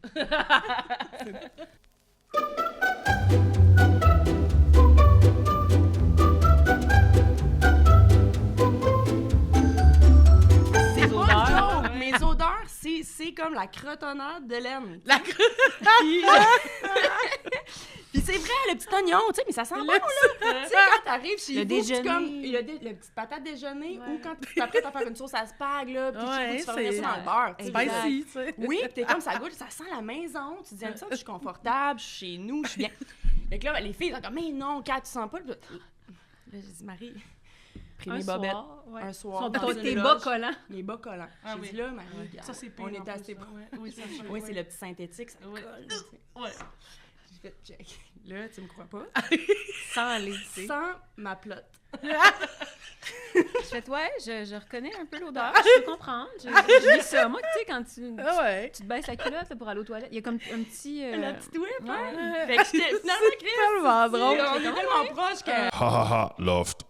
Ces odeurs, mes odeurs, c'est comme la crotonnade de laine. La Puis c'est vrai, le petit oignon, tu sais, mais ça sent bon, là. Tu sais, quand t'arrives chez Le vous, déjeuner. c'est comme le petit patate déjeuner, ou quand tu t'apprêtes à faire une sauce à spag, là, puis chez vous, tu fais revenir ça dans le beurre. tu sais, Spicy, tu sais. oui, pis t'es comme ça goûte, ça sent la maison. Tu te dis, ça, je suis confortable, je suis chez nous, je suis bien. Fait que là, les filles sont comme, mais non, Kat, tu sens pas. Là, j'ai dit, Marie, pris mes bobettes. Un soir. Dans Tes une bas loge, collants. mes bas collants. J'ai dit, là, Marie, regarde, Ça, c'est pire. on est en assez plus, proches. ouais. Oui, ça, Oui, c'est le petit synthétique, ça Ouais. colle. Tu sais. Ouais. J'ai fait check. Là, tu me crois pas? Sans aller, tu sais. Sans ma plotte. Je fais, ouais, je reconnais un peu l'odeur. Je peux comprendre. Je vis ça. Moi, tu sais, quand tu te baisses la culotte là, pour aller aux toilettes, il y a comme un petit... La petite whip, Ouais. hein? Fait que j'étais finalement, Chris, Tellement drôle. on est tellement proches que... Ha ha ha, loft.